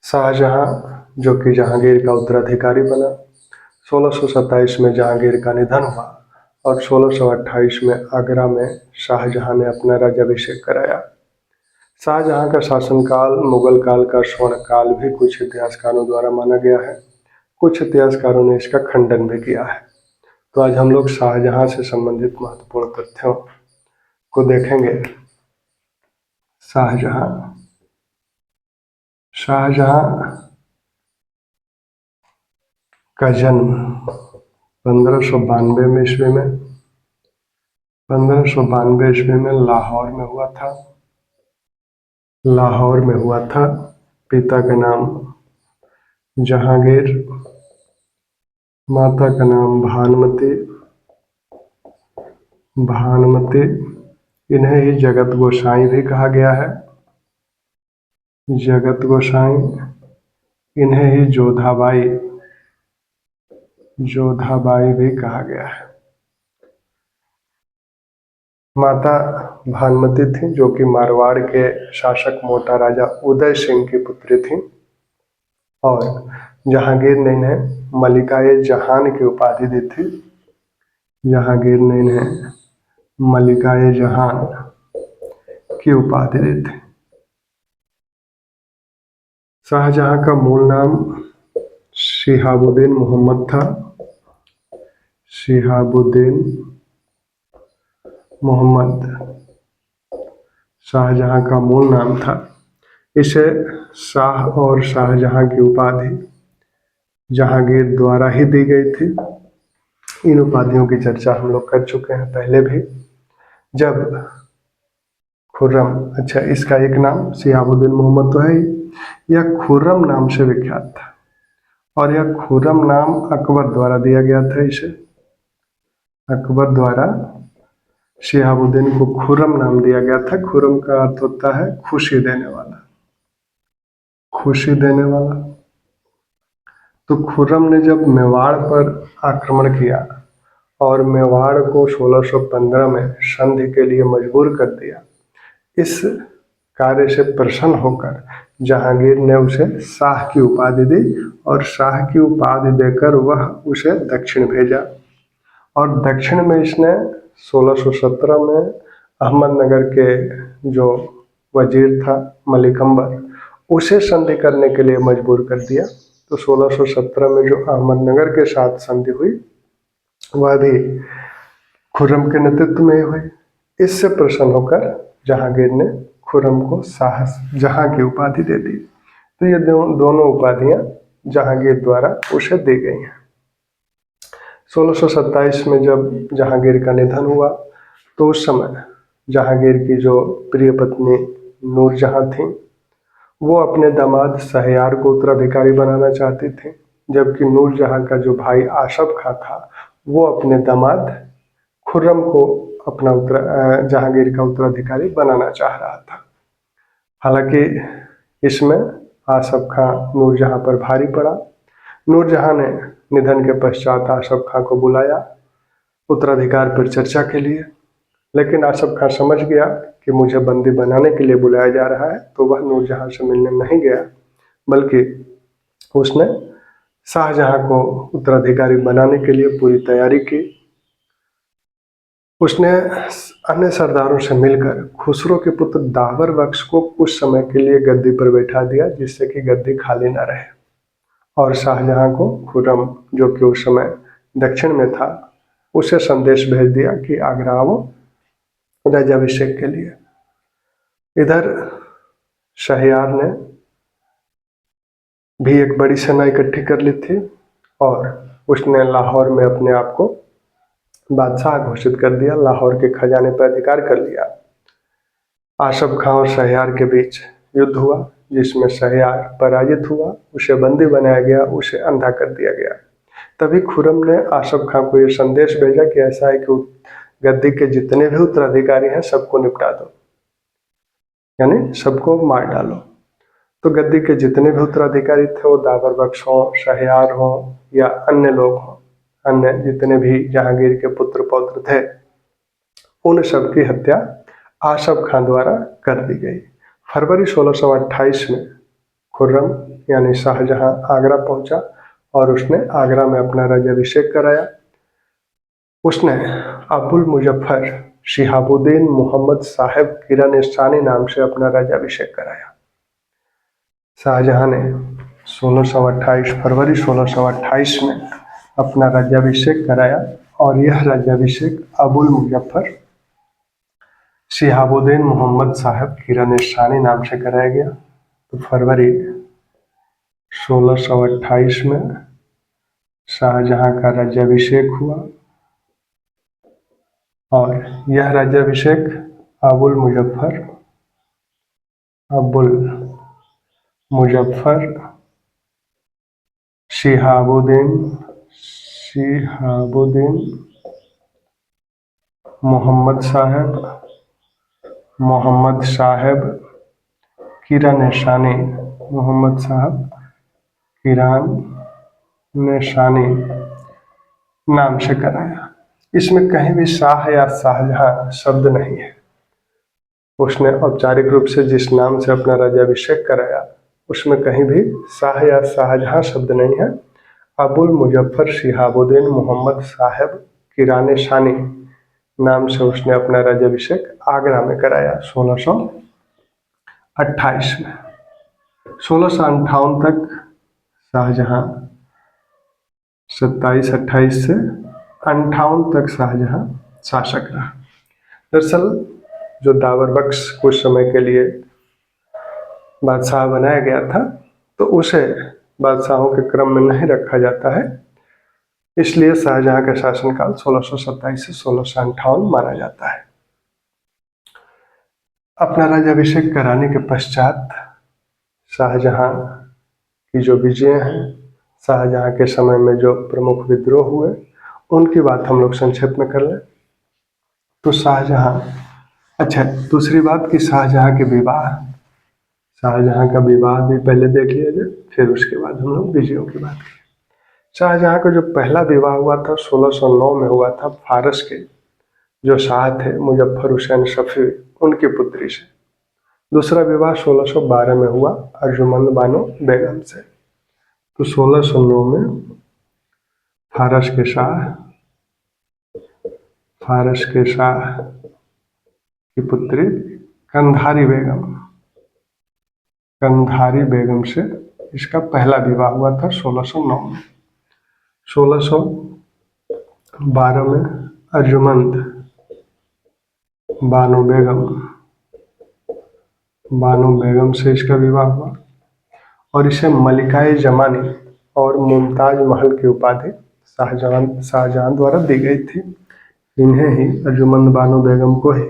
शाहजहां जो कि जहांगीर का उत्तराधिकारी बना, 1627 में जहांगीर का निधन हुआ और 1628 में आगरा में शाहजहां ने अपना राज्याभिषेक कराया। शाहजहां का शासनकाल मुगल काल का स्वर्ण काल भी कुछ इतिहासकारों द्वारा माना गया है। कुछ इतिहासकारों ने इसका खंडन भी किया है। तो आज हम लोग शाहजहां से संबंधित महत्वपूर्ण तथ्यों को देखेंगे। शाहजहां का जन्म 1592 ईस्वी में लाहौर में हुआ था। पिता का नाम जहांगीर, माता का नाम भानुमती। इन्हें ही जगत गोसाई भी कहा गया है। इन्हें ही जोधाबाई भी कहा गया है। माता भानुमती थी जो कि मारवाड़ के शासक मोटा राजा उदय सिंह की पुत्री थी और जहांगीर ने इन्हें मलिकाए जहान की उपाधि दी थी। शाहजहां का मूल नाम शिहाबुद्दीन मोहम्मद था। शाहजहां का मूल नाम था। इसे शाह और शाहजहां की उपाधि जहांगीर द्वारा ही दी गई थी। इन उपाधियों की चर्चा हम लोग कर चुके हैं पहले भी। जब खुर्रम, अच्छा इसका एक नाम शिहाबुद्दीन मोहम्मद तो है ही, यह खुर्रम नाम से विख्यात था और यह खुर्रम नाम अकबर द्वारा दिया गया था। इसे अकबर द्वारा शिहाबुद्दीन को खुर्रम नाम दिया गया था। खुर्रम का अर्थ होता है खुशी देने वाला। तो खुर्रम ने जब मेवाड़ पर आक्रमण किया और मेवाड़ को 1615 में संधि के लिए मजबूर कर दिया, इस कार्य से प्रसन्न होकर जहांगीर ने उसे शाह की उपाधि दी और शाह की उपाधि देकर वह उसे दक्षिण भेजा और दक्षिण में इसने 1617 में अहमदनगर के जो वजीर था मलिक अंबर, उसे संधि करने के लिए मजबूर कर दिया। तो 1617 में जो अहमदनगर के साथ संधि हुई वह भी खुर्रम के नेतृत्व में हुई। इससे प्रसन्न होकर जहांगीर ने खुर्रम को शाहजहां की उपाधि दे दी। तो ये दोनों उपाधियां जहांगीर द्वारा उसे दी गई हैं। 1627 में जब जहांगीर का निधन हुआ तो उस समय जहांगीर की जो प्रिय पत्नी नूरजहां थी वो अपने दामाद शहरयार को उत्तराधिकारी बनाना चाहती थी, जबकि नूरजहां का जो भाई आशफ खां था वो अपने दामाद खुर्रम को अपना जहांगीर का उत्तराधिकारी बनाना चाह रहा था। हालांकि इसमें आशफ खां नूरजहां पर भारी पड़ा। नूरजहां ने निधन के पश्चात आशफ खां को बुलाया उत्तराधिकार पर चर्चा के लिए, लेकिन आशफ खां समझ गया कि मुझे बंदी बनाने के लिए बुलाया जा रहा है, तो वह नूरजहां से मिलने नहीं गया, बल्कि उसने शाहजहां को उत्तराधिकारी बनाने के लिए पूरी तैयारी की। उसने अन्य सरदारों से मिलकर खुसरो के पुत्र दावर बख्श को कुछ समय के लिए गद्दी पर बैठा दिया, जिससे कि गद्दी खाली न रहे, और शाहजहां को खुर्रम जो कि उस समय दक्षिण में था उसे संदेश भेज दिया कि आगरा आओ राज्याभिषेक के लिए। इधर शहरयार ने भी एक बड़ी सेना इकट्ठी कर ली थी और उसने लाहौर में अपने आप को बादशाह घोषित कर दिया, लाहौर के खजाने पर अधिकार कर लिया। आशफ खां और शहरयार के बीच युद्ध हुआ जिसमें शहरयार पराजित हुआ, उसे बंदी बनाया गया, उसे अंधा कर दिया गया। तभी खुर्रम ने आशफ खां को यह संदेश भेजा कि ऐसा है कि गद्दी के जितने भी उत्तराधिकारी हैं सबको निपटा दो, यानी सबको मार डालो। तो गद्दी के जितने भी उत्तराधिकारी थे, वो दावर बख्श हो, शहरयार हो या अन्य लोग हों, अन्य जितने भी जहांगीर के पुत्र पौत्र थे, उन सब की हत्या आशफ खां द्वारा कर दी गई। फरवरी 1628 में खुर्रम यानी शाहजहां आगरा पहुंचा और उसने आगरा में अपना राज्याभिषेक कराया। उसने अबुल मुजफ्फर शिहाबुद्दीन मोहम्मद साहेब किरानिस्तानी नाम से अपना राज्याभिषेक कराया। शाहजहां ने 1628 फरवरी 1628 में अपना राज्याभिषेक कराया और यह राज्याभिषेक अबुल मुजफ्फर शिहाबुद्दीन मोहम्मद साहब किरानिस्तानी नाम से कराया गया। तो फरवरी 1628 में शाहजहां का राज्याभिषेक हुआ और यह राज्याभिषेक अबुल मुजफ्फर शिहाबुद्दीन मोहम्मद साहब किरानिस्तानी नाम से कराया। इसमें कहीं भी शाह या शाहजहां शब्द नहीं है। उसने औपचारिक रूप से जिस नाम से अपना राज्याभिषेक कराया उसमें कहीं भी शाह या शाहजहां शब्द नहीं है। अबुल मुजफ्फर शिहाबुद्दीन मोहम्मद साहब किरानिस्तानी नाम से उसने अपना राज्याभिषेक आगरा में कराया 1628 में। 1658 तक शाहजहां 27-28 से 58 तक शाहजहां शासक रहा। दरअसल जो दावर बख्श कुछ समय के लिए बादशाह बनाया गया था तो उसे बादशाहों के क्रम में नहीं रखा जाता है, इसलिए शाहजहां का शासनकाल 1627 से 1658 माना जाता है। अपना राज्याभिषेक कराने के पश्चात शाहजहां की जो विजय हैं, शाहजहां के समय में जो प्रमुख विद्रोह हुए उनकी बात हम लोग संक्षेप में कर लें तो दूसरी बात कि शाहजहां का विवाह भी पहले देख लिया जाए, फिर उसके बाद हम लोग विजयों की बात करें। शाहजहां का जो पहला विवाह हुआ था 1609 में हुआ था फारस के जो शाह थे मुजफ्फर हुसैन सफी उनकी पुत्री से। दूसरा विवाह 1612 में हुआ अर्जुमंद बानो बेगम से। तो 1609 में फारस के शाह की पुत्री कंधारी बेगम से इसका पहला विवाह हुआ था 1609 में। 1612 में अर्जुमंद बानो बेगम से इसका विवाह हुआ और इसे मलिकाए जमानी और मुमताज महल की उपाधि शाहजहां द्वारा दी गई थी। इन्हें ही अर्जुमंद बानो बेगम को ही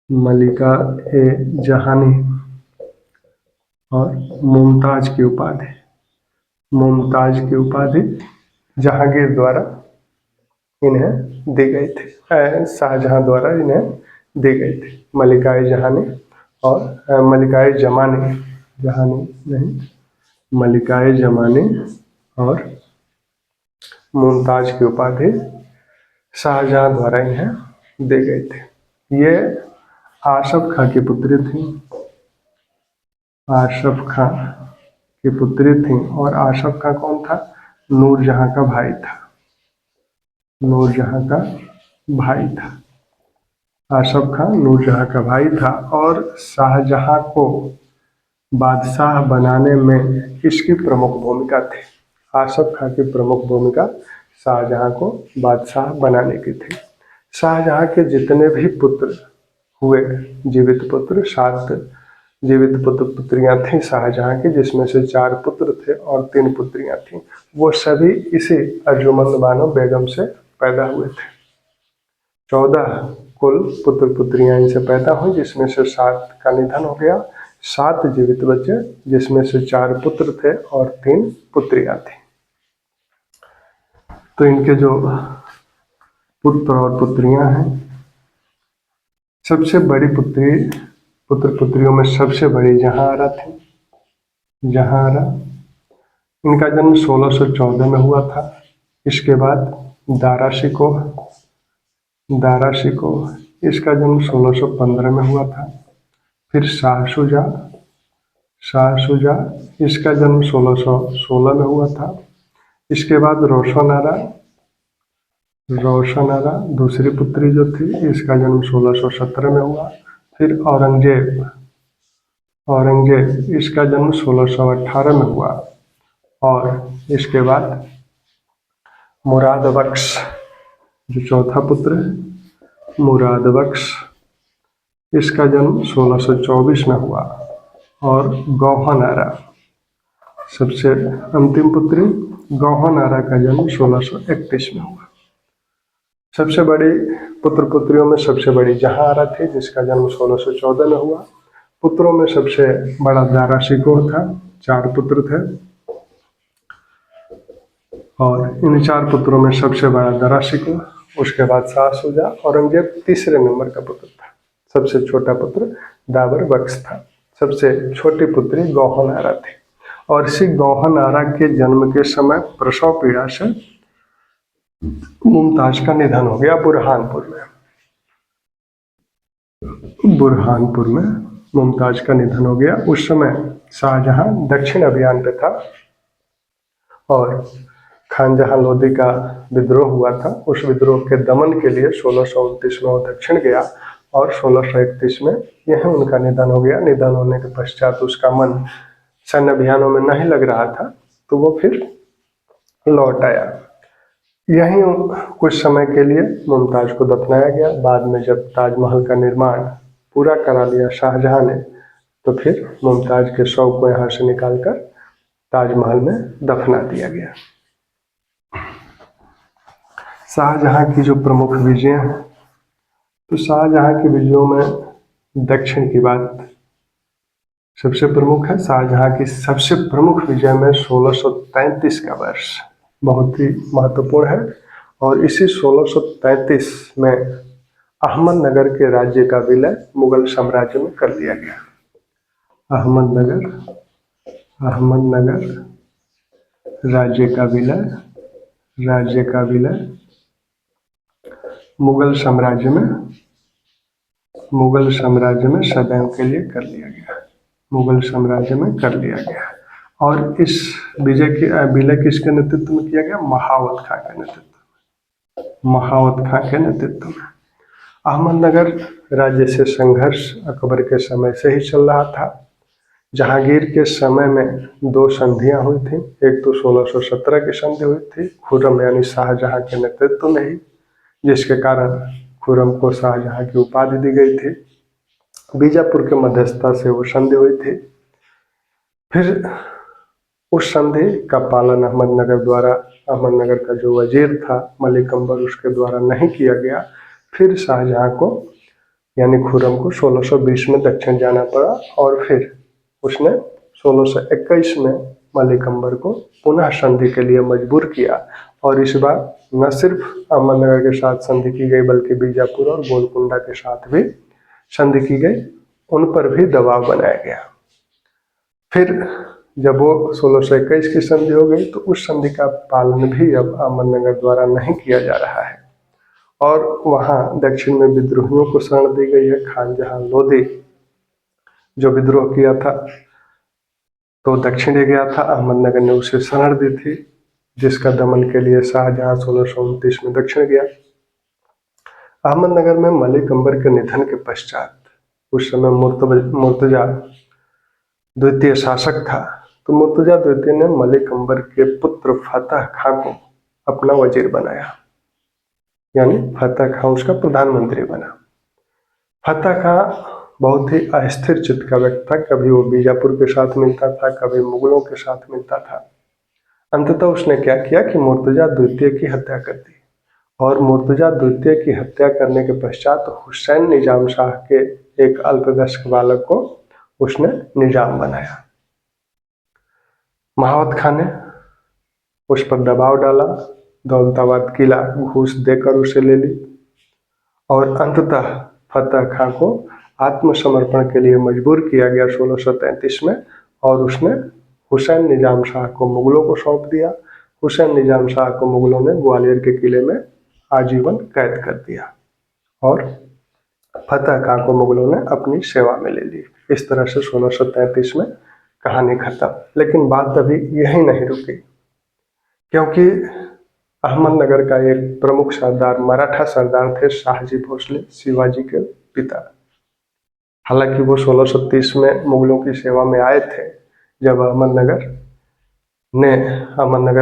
मलिका ए जहानी और मुमताज की उपाधि जहांगीर द्वारा इन्हें दी गई थी, शाहजहां द्वारा इन्हें दी गई थी। मलिकाए जमानी और मुमताज की उपाधि शाहजहां द्वारा इन्हें दी गई थी। ये आसफ खां की पुत्री थी और आसफ खां कौन था? नूरजहां का भाई था। आसफ खां नूरजहां का भाई था और शाहजहां को बादशाह बनाने में इसकी प्रमुख भूमिका थी। आसफ खां की प्रमुख भूमिका शाहजहां को बादशाह बनाने की थी। शाहजहां के जितने भी पुत्र हुए जीवित पुत्र 7 जीवित पुत्रियां थीं शाहजहां की, जिसमें से 4 पुत्र थे और 3 पुत्रियां थीं। वो सभी इसी अर्जुमंद बानो बेगम से पैदा हुए थे। 14 कुल पुत्र पुत्रियां इनसे पैदा हुई, जिसमें से 7 का निधन हो गया। 7 जीवित बच्चे, जिसमें से 4 पुत्र थे और 3 पुत्रियां थी। तो इनके जो पुत्र और पुत्रियां हैं, सबसे बड़ी पुत्र पुत्रियों में सबसे बड़ी जहांआरा थी। इनका जन्म 1614 में हुआ था। इसके बाद दारा शिकोह इसका जन्म 1615 में हुआ था। फिर शाह शुजा, शाह शुजा इसका जन्म 1616 में हुआ था। इसके बाद रोशन आरा, रोशन आरा दूसरी पुत्री जो थी, इसका जन्म 1617 में हुआ। फिर औरंगजेब, औरंगजेब इसका जन्म 1618 में हुआ। और इसके बाद मुराद बख्श जो चौथा पुत्र है, मुराद बख्श इसका जन्म 1624 में हुआ। और गौहन आरा सबसे अंतिम पुत्री, गौहन आरा का जन्म 1631 में हुआ। सबसे बड़ी पुत्र पुत्रियों में सबसे बड़ी जहां आरा थी, जिसका जन्म 1614 में हुआ। पुत्रों में सबसे बड़ा दारा शिकोह था, 4 पुत्र थे। और इन 4 पुत्रों में सबसे बड़ा दारा शिकोह, उसके बाद शाह शुजा। औरंगजेब तीसरे नंबर का पुत्र था। सबसे छोटा पुत्र दाबर बख्श था। सबसे छोटी पुत्री गौहन आरा थी। और इसी गौहन आरा के जन्म के समय प्रसव पीड़ा से मुमताज का निधन हो गया बुरहानपुर में। बुरहानपुर में मुमताज का निधन हो गया। उस समय शाहजहां दक्षिण अभियान पे था और खानजहां लोदी का विद्रोह हुआ था। उस विद्रोह के दमन के लिए 1629 में वो दक्षिण गया और 1631 में यह उनका निधन हो गया। निधन होने के पश्चात उसका मन सैन्य अभियानों में नहीं लग रहा था, तो वो फिर लौट आया। यहीं कुछ समय के लिए मुमताज को दफनाया गया। बाद में जब ताजमहल का निर्माण पूरा करा लिया शाहजहां ने, तो फिर मुमताज के शव को यहाँ से निकालकर ताजमहल में दफना दिया गया। शाहजहां की जो प्रमुख विजय हैं, तो शाहजहां की विजयों में दक्षिण की बात सबसे प्रमुख है। शाहजहां की सबसे प्रमुख विजय में 1633 का वर्ष बहुत ही महत्वपूर्ण है। और इसी 1633 में अहमदनगर के राज्य का विलय मुगल साम्राज्य में कर दिया गया। अहमदनगर राज्य का विलय मुगल साम्राज्य में सदैव के लिए कर लिया गया। मुगल साम्राज्य में कर लिया गया। और इस विलय किसके नेतृत्व में किया गया? महावत खां के नेतृत्व में। अहमदनगर राज्य से संघर्ष अकबर के समय से ही चल रहा था। जहांगीर के समय में 2 संधियां हुई थी। एक तो 1617 की संधि हुई थी खुर्रम यानी शाहजहां के नेतृत्व में ही, जिसके कारण खुर्रम को शाहजहां की उपाधि दी गई थी। बीजापुर के मध्यस्थता से वो संधि हुई थी। फिर उस संधि का पालन अहमदनगर का जो वजीर था मलिक अंबर, उसके द्वारा नहीं किया गया। फिर शाहजहां को यानी खुर्रम को 1620 में दक्षिण जाना पड़ा और फिर उसने 1621 में मलिक अंबर को पुनः संधि के लिए मजबूर किया। और इस बार न सिर्फ अहमदनगर के साथ संधि की गई, बल्कि बीजापुर और गोलकुंडा के साथ भी संधि की गई। उन पर भी दबाव बनाया गया। फिर जब वो 1621 की संधि हो गई, तो उस संधि का पालन भी अब अहमदनगर द्वारा नहीं किया जा रहा है। और वहाँ दक्षिण में विद्रोहियों को शरण दी गई है। खानजहां लोदी जो विद्रोह किया था, तो दक्षिण गया था, अहमदनगर ने उसे शरण दी थी, जिसका दमन के लिए शाहजहां 1629 में दक्षिण गया। अहमदनगर में मलिक अंबर के निधन के पश्चात उस समय मुर्तजा द्वितीय शासक था। तो मुर्तजा द्वितीय ने मलिक अंबर के पुत्र फतह खां को अपना वजीर बनाया, यानी फतह खां उसका प्रधानमंत्री बना। फतह खां बहुत ही अस्थिर चित्त का व्यक्ति था। कभी वो बीजापुर के साथ मिलता था, कभी मुगलों के साथ मिलता था। अंततः उसने क्या किया कि मुर्तजा द्वितीय की हत्या कर दी। और मुर्तजा द्वितीय की हत्या करने के पश्चात हुसैन निजाम शाह के एक अल्पवयस्क बालक को उसने निजाम बनाया। महावत खां ने उस पर दबाव डाला, दौलताबाद किला घूस देकर उसे ले ली और अंततः फतह खां को आत्मसमर्पण के लिए मजबूर किया गया 1633 में। और उसने हुसैन निजाम शाह को मुगलों को सौंप दिया। हुसैन निजाम शाह को मुगलों ने ग्वालियर के किले में आजीवन कैद कर दिया और फतेह खां को मुगलों ने अपनी सेवा में ले ली। इस तरह से 1633 में कहानी खत्म। लेकिन बात अभी यही नहीं रुकी, क्योंकि अहमदनगर का एक प्रमुख सरदार, मराठा सरदार थे शाहजी भोसले, शिवाजी के पिता। हालांकि वो 1630 में मुगलों की सेवा में आए थे, जब अहमदनगर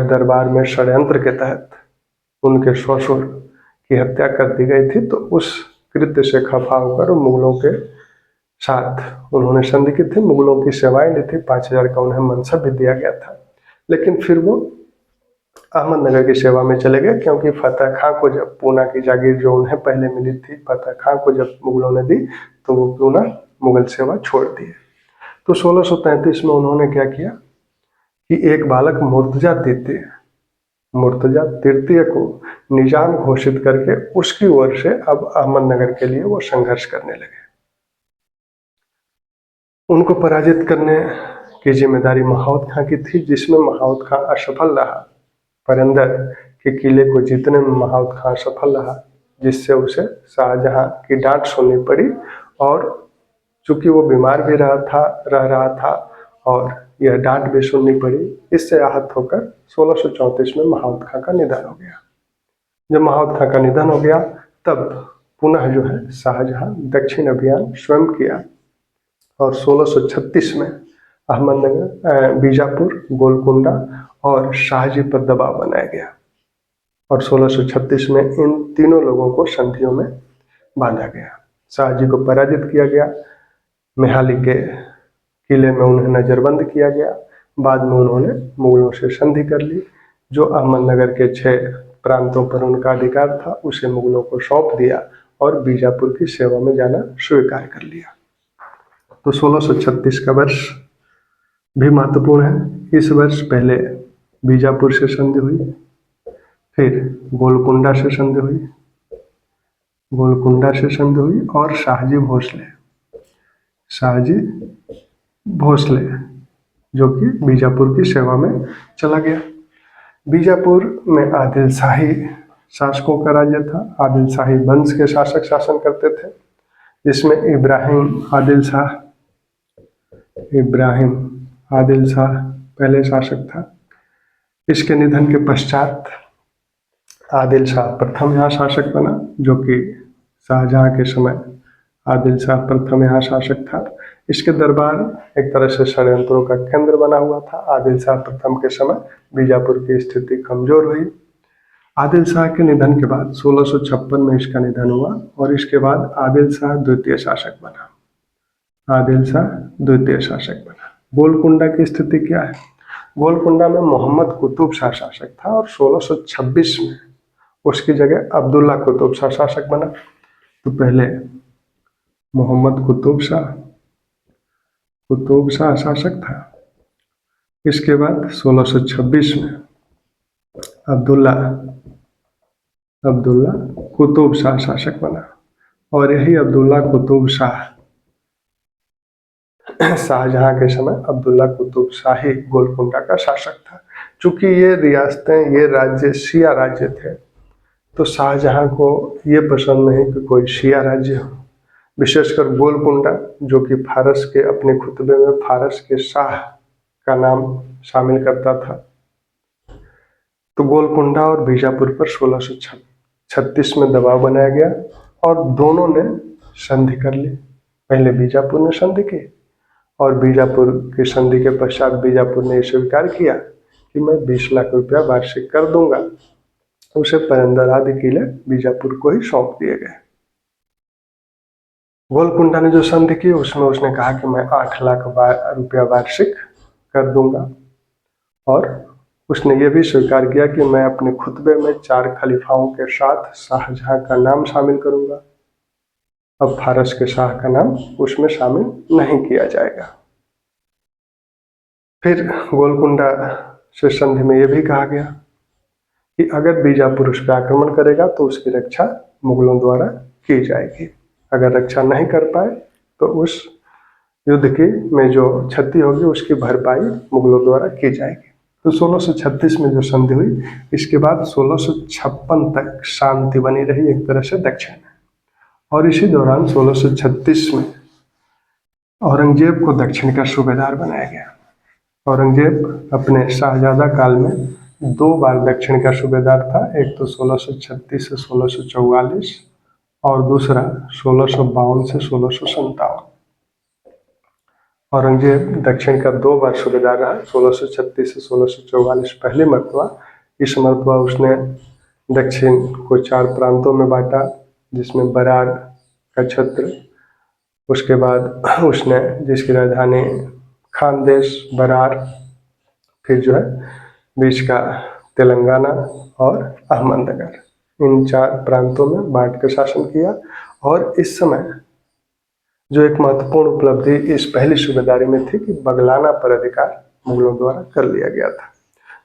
दरबार में षड्यंत्र के तहत उनके ससुर की हत्या कर दी गई थी। तो उस कृत्य से खफा होकर मुगलों के साथ उन्होंने संधि की थी, मुगलों की सेवाएं ली थी, 5000 का उन्हें मनसब भी दिया गया था। लेकिन फिर वो अहमदनगर की सेवा में चले गए, क्योंकि फतेह खां को जब पूना की जागीर जो उन्हें पहले मिली थी, फतेह खां को जब मुगलों ने दी, तो वो पूना मुगल सेवा छोड़ दिए। तो 1633 में उन्होंने क्या किया कि एक बालक मुर्तजा तृतीय को निजाम घोषित करके उसकी ओर से अब अहमदनगर के लिए वो संघर्ष करने लगे। उनको पराजित करने की जिम्मेदारी महाउद खां की थी, जिसमें महाउद खां असफल रहा। परिंदर के किले को जीतने में महाउद खां सफल रहा, जिससे उसे शाहजहां की डांट सुननी पड़ी। और चूंकि वो बीमार भी रह रहा था और यह डांट भी सुननी पड़ी, इससे आहत होकर 1634 में महाउद खां का निधन हो गया। जब महाउद खां का निधन हो गया, तब पुनः जो है शाहजहां दक्षिण अभियान स्वयं किया और 1636 में अहमदनगर, बीजापुर, गोलकुंडा और शाहजी पर दबाव बनाया गया और 1636 में इन तीनों लोगों को संधियों में बांधा गया। शाहजी को पराजित किया गया, मेहाली के किले में उन्हें नजरबंद किया गया। बाद में उन्होंने मुगलों से संधि कर ली। जो अहमदनगर के 6 प्रांतों पर उनका अधिकार था, उसे मुगलों को सौंप दिया और बीजापुर की सेवा में जाना स्वीकार कर लिया। तो 1636 का वर्ष भी महत्वपूर्ण है। इस वर्ष पहले बीजापुर से संधि हुई, फिर गोलकुंडा से संधि हुई और शाहजी भोसले जो कि बीजापुर की सेवा में चला गया। बीजापुर में आदिल शाही शासकों का राज्य था। आदिल शाही वंश के शासक शासन करते थे, जिसमें इब्राहिम आदिल शाह पहले शासक था। इसके निधन के पश्चात आदिल शाह प्रथम यहाँ शासक बना, जो कि शाहजहां के समय आदिल शाह प्रथम यहाँ शासक था। इसके दरबार एक तरह से षड्यंत्रों का केंद्र बना हुआ था। आदिल शाह प्रथम के समय बीजापुर की स्थिति कमजोर हुई। आदिल शाह के निधन के बाद 1656 में इसका निधन हुआ और इसके बाद आदिल शाह द्वितीय शासक बना। गोलकुंडा की स्थिति क्या है? गोलकुंडा में मोहम्मद कुतुब शाह शासक था और 1626 में उसकी जगह अब्दुल्ला कुतुब शाह शासक बना। तो पहले मोहम्मद कुतुब शाह शासक था। इसके बाद 1626 में अब्दुल्ला कुतुब शाह शासक बना और यही अब्दुल्ला कुतुब शाह शाहजहां के समय अब्दुल्ला कुतुब शाही गोलकुंडा का शासक था। चूंकि ये रियासतें, ये राज्य शिया राज्य थे, तो शाहजहां को ये पसंद नहीं कि कोई शिया राज्य हो। विशेषकर गोलकुंडा, जो कि फारस के अपने खुतबे में फारस के शाह का नाम शामिल करता था। तो गोलकुंडा और बीजापुर पर 1636 में दबाव बनाया गया और दोनों ने संधि कर ली। पहले बीजापुर ने संधि की और बीजापुर की संधि के पश्चात बीजापुर ने स्वीकार किया कि मैं 20 लाख रुपया वार्षिक कर दूंगा। उसे परिंदर आदि किले बीजापुर को ही सौंप दिए गए। गोलकुंडा ने जो संधि की उसमें उसने कहा कि मैं 8 लाख रुपया वार्षिक कर दूंगा और उसने ये भी स्वीकार किया कि मैं अपने खुतबे में 4 खलीफाओं के साथ शाहजहां का नाम शामिल करूंगा। अब फारस के शाह का नाम उसमें शामिल नहीं किया जाएगा। फिर गोलकुंडा से संधि में यह भी कहा गया कि अगर बीजापुर उस पर आक्रमण करेगा तो उसकी रक्षा मुगलों द्वारा की जाएगी। अगर रक्षा नहीं कर पाए तो उस युद्ध की में जो क्षति होगी उसकी भरपाई मुगलों द्वारा की जाएगी। तो 1636 में जो संधि हुई, इसके बाद 1656 तक शांति बनी रही एक तरह से दक्षिण में। और इसी दौरान 1636 में औरंगजेब को दक्षिण का सूबेदार बनाया गया। औरंगजेब अपने शाहजादा काल में 2 बार दक्षिण का सूबेदार था, एक तो 1636 से 1644 और दूसरा 1652 से 1657। औरंगजेब दक्षिण का 2 बार सूबेदार रहा, 1636 से 1644 पहली मरतबा। इस मरतबा उसने दक्षिण को 4 प्रांतों में बांटा, जिसमें बरार का क्षेत्र, उसके बाद उसने जिसकी राजधानी खानदेश, बरार, फिर जो है बीच का तेलंगाना और अहमदनगर, इन 4 प्रांतों में बांट कर शासन किया। और इस समय जो एक महत्वपूर्ण उपलब्धि इस पहली सूबेदारी में थी कि बगलाना पर अधिकार मुगलों द्वारा कर लिया गया था।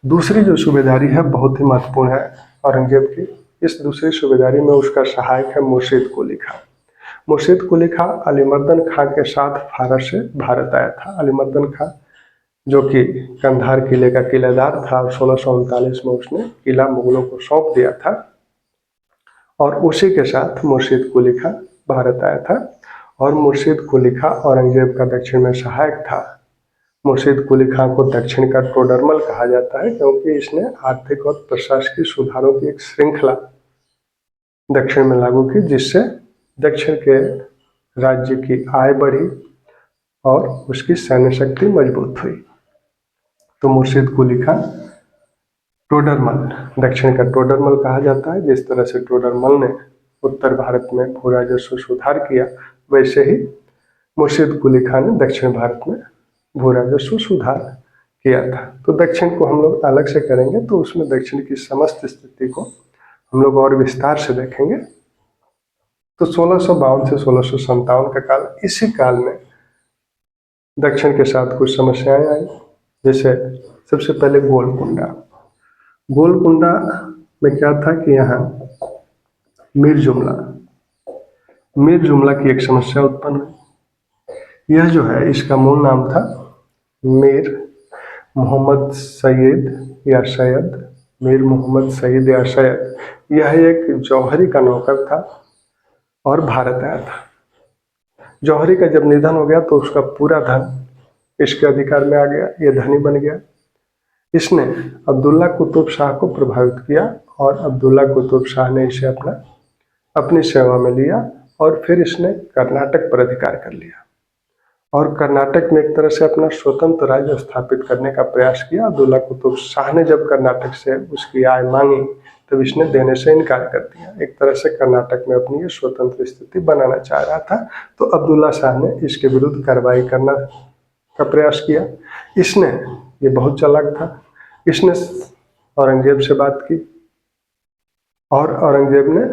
दूसरी जो सूबेदारी है बहुत ही महत्वपूर्ण है औरंगजेब की। इस दूसरी सूबेदारी में उसका सहायक है मुर्शीद कुली खां। मुर्शीद कुली खां अलीमर्दन खां के साथ फारस से भारत आया था। अलीमर्दन खां जो कि कंधार किले का किलेदार था, 1639 में उसने किला मुगलों को सौंप दिया था और उसी के साथ मुर्शीद कुली खां भारत आया था। और मुर्शीद कुली खां औरंगजेब का दक्षिण में सहायक था। मुर्शीद कुली खां को दक्षिण का टोडरमल कहा जाता है, क्योंकि इसने आर्थिक और प्रशासकीय सुधारों की एक श्रृंखला दक्षिण में लागू की, जिससे दक्षिण के राज्य की आय बढ़ी और उसकी सैन्य शक्ति मजबूत हुई। तो मुर्शीद कुली खां टोडरमल, दक्षिण का टोडरमल कहा जाता है। जिस तरह से टोडरमल ने उत्तर भारत में भू राजस्व सुधार किया, वैसे ही मुर्शीद कुली खां ने दक्षिण भारत में भू राजस्व सुधार किया था। तो दक्षिण को हम लोग अलग से करेंगे, तो उसमें दक्षिण की समस्त स्थिति को हम लोग और विस्तार से देखेंगे। तो 1652 से 1657 का काल, इसी काल में दक्षिण के साथ कुछ समस्याएं आई। जैसे सबसे पहले गोलकुंडा। गोलकुंडा में क्या था कि यहाँ मीर जुमला की एक समस्या उत्पन्न हुई। यह जो है, इसका मूल नाम था मीर मोहम्मद सैयद या सैयद, मीर मोहम्मद सैयद या सैयद। यह एक जौहरी का नौकर था और भारत आया था। जौहरी का जब निधन हो गया तो उसका पूरा धन इसके अधिकार में आ गया, ये धनी बन गया। इसने अब्दुल्ला कुतुब शाह को प्रभावित किया और अब्दुल्ला कुतुब शाह ने इसे अपनी सेवा में लिया और फिर इसने कर्नाटक पर अधिकार कर लिया और कर्नाटक में एक तरह से अपना स्वतंत्र राज्य स्थापित करने का प्रयास किया। अब्दुल्ला कुतुब शाह ने जब कर्नाटक से उसकी आय मांगी तब इसने देने से इनकार कर दिया। एक तरह से कर्नाटक में अपनी ये स्वतंत्र स्थिति बनाना चाह रहा था, तो अब्दुल्ला शाह ने इसके विरुद्ध कार्रवाई करना का प्रयास किया। इसने, ये बहुत चालाक था, इसने औरंगजेब से बात की और औरंगजेब ने,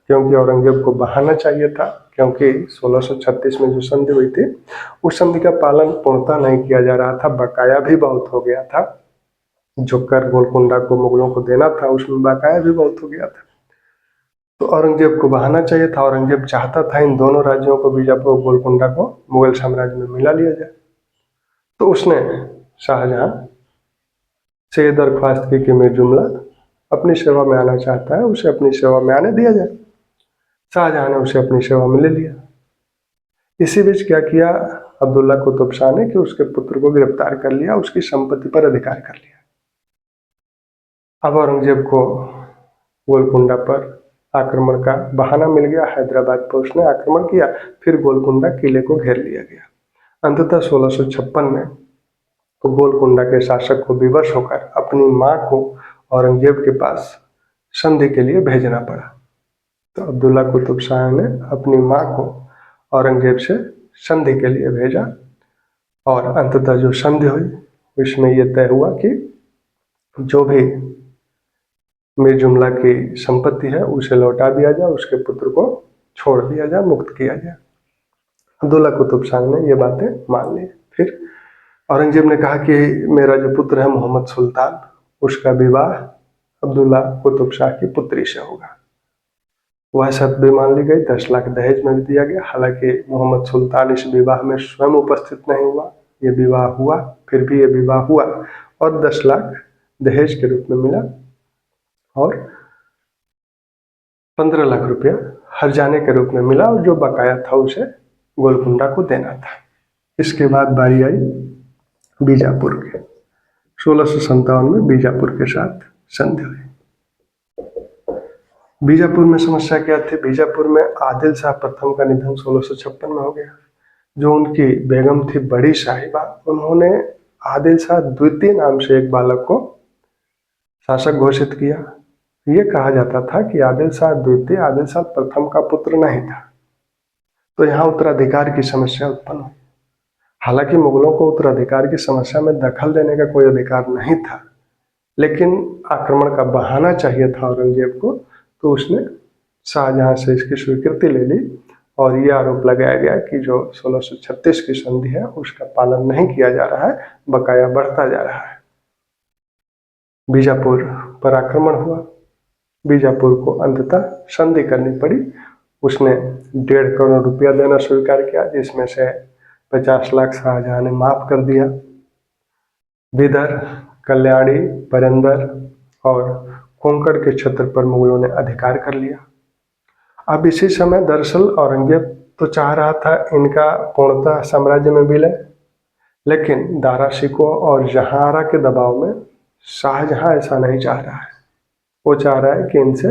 क्योंकि औरंगजेब को बहाना चाहिए था, क्योंकि 1636 में जो संधि हुई थी उस संधि का पालन पूर्णतः नहीं किया जा रहा था, बकाया भी बहुत हो गया था। जो कर गोलकुंडा को मुगलों को देना था उसमें बकाया भी बहुत हो गया था। तो औरंगजेब को बहाना चाहिए था। औरंगजेब चाहता था इन दोनों राज्यों को, बीजापुर और गोलकुंडा को, मुगल साम्राज्य में मिला लिया जाए। तो उसने शाहजहां से ये दरख्वास्त की कि मीर जुमला अपनी सेवा में आना चाहता है, उसे अपनी सेवा में आने दिया जाए। शाहजहां ने उसे अपनी सेवा में ले लिया। इसी बीच क्या किया अब्दुल्ला कुतुब शाह ने कि उसके पुत्र को गिरफ्तार कर लिया, उसकी संपत्ति पर अधिकार कर लिया। अब औरंगजेब को गोलकुंडा पर आक्रमण का बहाना मिल गया। हैदराबाद पर उसने आक्रमण किया, फिर गोलकुंडा किले को घेर लिया गया। अंततः 1656 में गोलकुंडा के शासक को विवश होकर अपनी मां को औरंगजेब के पास संधि के लिए भेजना पड़ा। तो अब्दुल्ला कुतुब शाह ने अपनी मां को औरंगजेब से संधि के लिए भेजा और अंततः जो संधि हुई उसमें यह तय हुआ कि जो भी मीर जुमला की संपत्ति है उसे लौटा दिया जाए, उसके पुत्र को छोड़ दिया जाए, मुक्त किया जाए। अब्दुल्ला कुतुब शाह ने ये बातें मान ली। फिर औरंगजेब ने कहा कि मेरा जो पुत्र है मोहम्मद सुल्तान, उसका विवाह अब्दुल्ला कुतुब शाह की पुत्री से होगा। वह शर्त भी मान ली गई। 10 लाख दहेज में भी दिया गया। हालांकि मोहम्मद सुल्तान इस विवाह में स्वयं उपस्थित नहीं हुआ, ये विवाह हुआ, फिर भी ये विवाह हुआ और 10 लाख दहेज के रूप में मिला और 15 लाख रुपया हर्जाने के रूप में मिला और जो बकाया था उसे गोलकुंडा को देना था। इसके बाद बारी आई बीजापुर के। 1657 में बीजापुर के साथ संधि हुई। बीजापुर में समस्या क्या थी? बीजापुर में आदिल शाह प्रथम का निधन 1656 में हो गया। जो उनकी बेगम थी बड़ी साहिबा, उन्होंने आदिल शाह द्वितीय नाम से एक बालक को शासक घोषित किया। ये कहा जाता था कि आदिल शाह द्वितीय आदिल शाह प्रथम का पुत्र नहीं था, तो यहाँ उत्तराधिकार की समस्या उत्पन्न हुई। हालांकि मुगलों को उत्तराधिकार की समस्या में दखल देने का कोई अधिकार नहीं था, लेकिन आक्रमण का बहाना चाहिए था औरंगजेब को, तो उसने शाहजहां से इसकी स्वीकृति ले ली और ये आरोप लगाया गया कि जो 1636 की संधि है उसका पालन नहीं किया जा रहा है, बकाया बढ़ता जा रहा है। बीजापुर पर आक्रमण हुआ। बीजापुर को अंततः संधि करनी पड़ी। उसने 1.5 करोड़ रुपया देना स्वीकार किया, जिसमें से 50 लाख शाहजहां ने माफ कर दिया। बिदर, कल्याणी, परंदर और कोंकण के क्षेत्र पर मुगलों ने अधिकार कर लिया। अब इसी समय दरअसल औरंगजेब तो चाह रहा था इनका पूर्णतः साम्राज्य में विलय, लेकिन दारा शिकोह और जहांआरा के दबाव में शाहजहां ऐसा नहीं चाह रहा है। वो चाह रहा है कि इनसे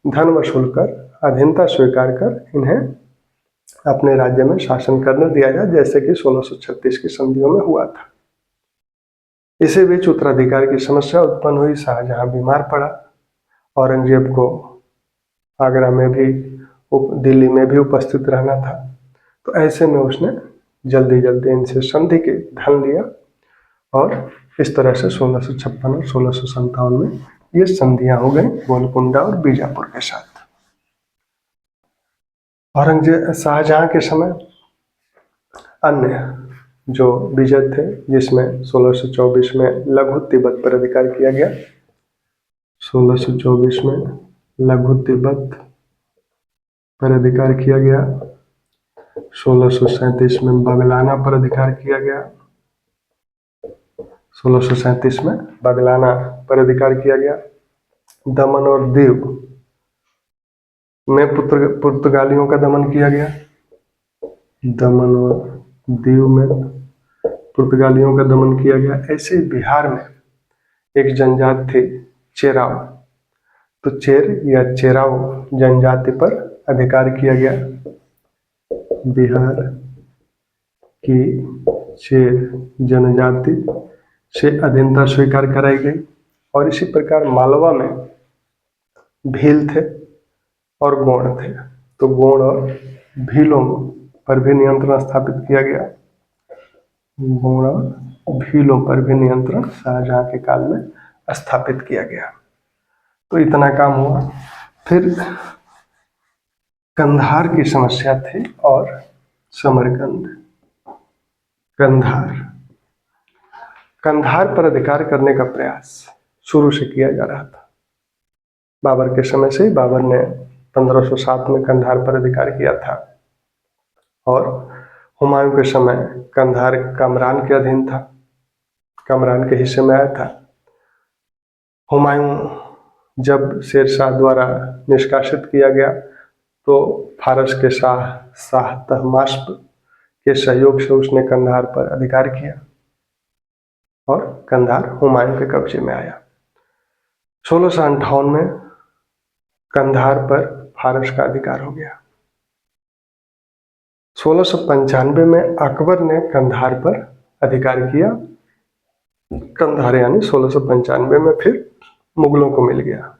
धन वसूल कर, अधीनता स्वीकार कर इन्हें अपने राज्य में शासन करने दिया जाए, जैसे कि 1636 की संधियों में हुआ था। इसी बीच उत्तराधिकार की समस्या उत्पन्न हुई। शाहजहां बीमार पड़ा। औरंगजेब को आगरा में भी, दिल्ली में भी उपस्थित रहना था, तो ऐसे में उसने जल्दी जल्दी इनसे संधि के धन लिया और इस तरह से 1656 और 1657 में ये संधियां हो गई गोलकुंडा और बीजापुर के साथ। औरंगजेब शाहजहां के समय अन्य जो विजय थे, जिसमें 1624 में लघु तिब्बत पर अधिकार किया गया, 1624 में लघु तिब्बत पर अधिकार किया गया, 1637 में बगलाना पर अधिकार किया गया, 1637 में बगलाना पर अधिकार किया गया। दमन और दीव में पुर्तगालियों का दमन किया गया। दमन और दीव में पुर्तगालियों का दमन किया गया। ऐसे बिहार में एक जनजाति थी चेराव, तो चेर या चेराव जनजाति पर अधिकार किया गया। बिहार की चेर जनजाति से अधीनता स्वीकार कराई गई। और इसी प्रकार मालवा में भील थे और गोंड थे, तो गोंड और भीलों पर भी नियंत्रण स्थापित किया गया। गोंड और भीलों पर भी नियंत्रण शाहजहां के काल में स्थापित किया गया। तो इतना काम हुआ। फिर कंधार की समस्या थी और समरकंद। कंधार पर अधिकार करने का प्रयास शुरू से किया जा रहा था। बाबर के समय से ही बाबर ने 1507 में कंधार पर अधिकार किया था और हुमायूं के समय कंधार कामरान के अधीन था, कामरान के हिस्से में आया था। हुमायूं जब शेरशाह द्वारा निष्कासित किया गया तो फारस के शाह तहमास्प के सहयोग से उसने कंधार पर अधिकार किया और कंधार हुमायूं के कब्जे में आया। 1658 में कंधार पर फारस का अधिकार हो गया। 1695 में अकबर ने कंधार पर अधिकार किया। कंधार यानी 1695 में फिर मुगलों को मिल गया।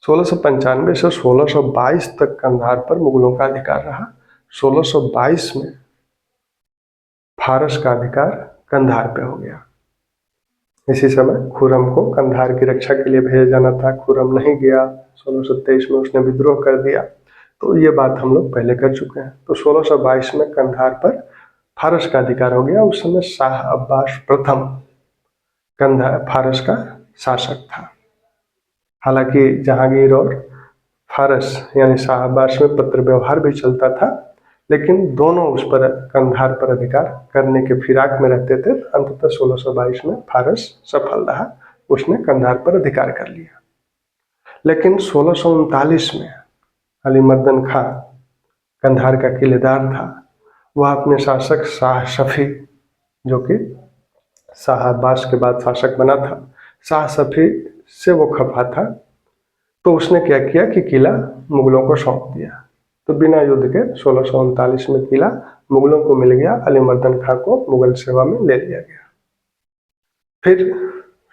1695 से 1622 तक कंधार पर मुगलों का अधिकार रहा। 1622 में फारस का अधिकार कंधार पे हो गया। इसी समय खुर्रम को कंधार की रक्षा के लिए भेजा जाना था, खुर्रम नहीं गया। 1623 में उसने विद्रोह कर दिया। तो ये बात हम लोग पहले कर चुके हैं। तो 1622 में कंधार पर फारस का अधिकार हो गया। उस समय शाह अब्बास प्रथम कंधार फारस का शासक था। हालांकि जहांगीर और फारस यानी शाह अब्बास में पत्र व्यवहार भी चलता था, लेकिन दोनों उस पर कंधार पर अधिकार करने के फिराक में रहते थे। अंततः 1622 में फारस सफल रहा, उसने कंधार पर अधिकार कर लिया। लेकिन 1639 में अली मर्दन खां कंधार का किलेदार था, वह अपने शासक शाह शफी, जो कि शाह अब्बास के बाद शासक बना था, शाह शफी से वो खफा था। तो उसने क्या किया कि किला मुगलों को सौंप दिया। तो बिना युद्ध के 1639 में किला मुगलों को मिल गया, अली मर्दन खां को मुगल सेवा में ले लिया गया। फिर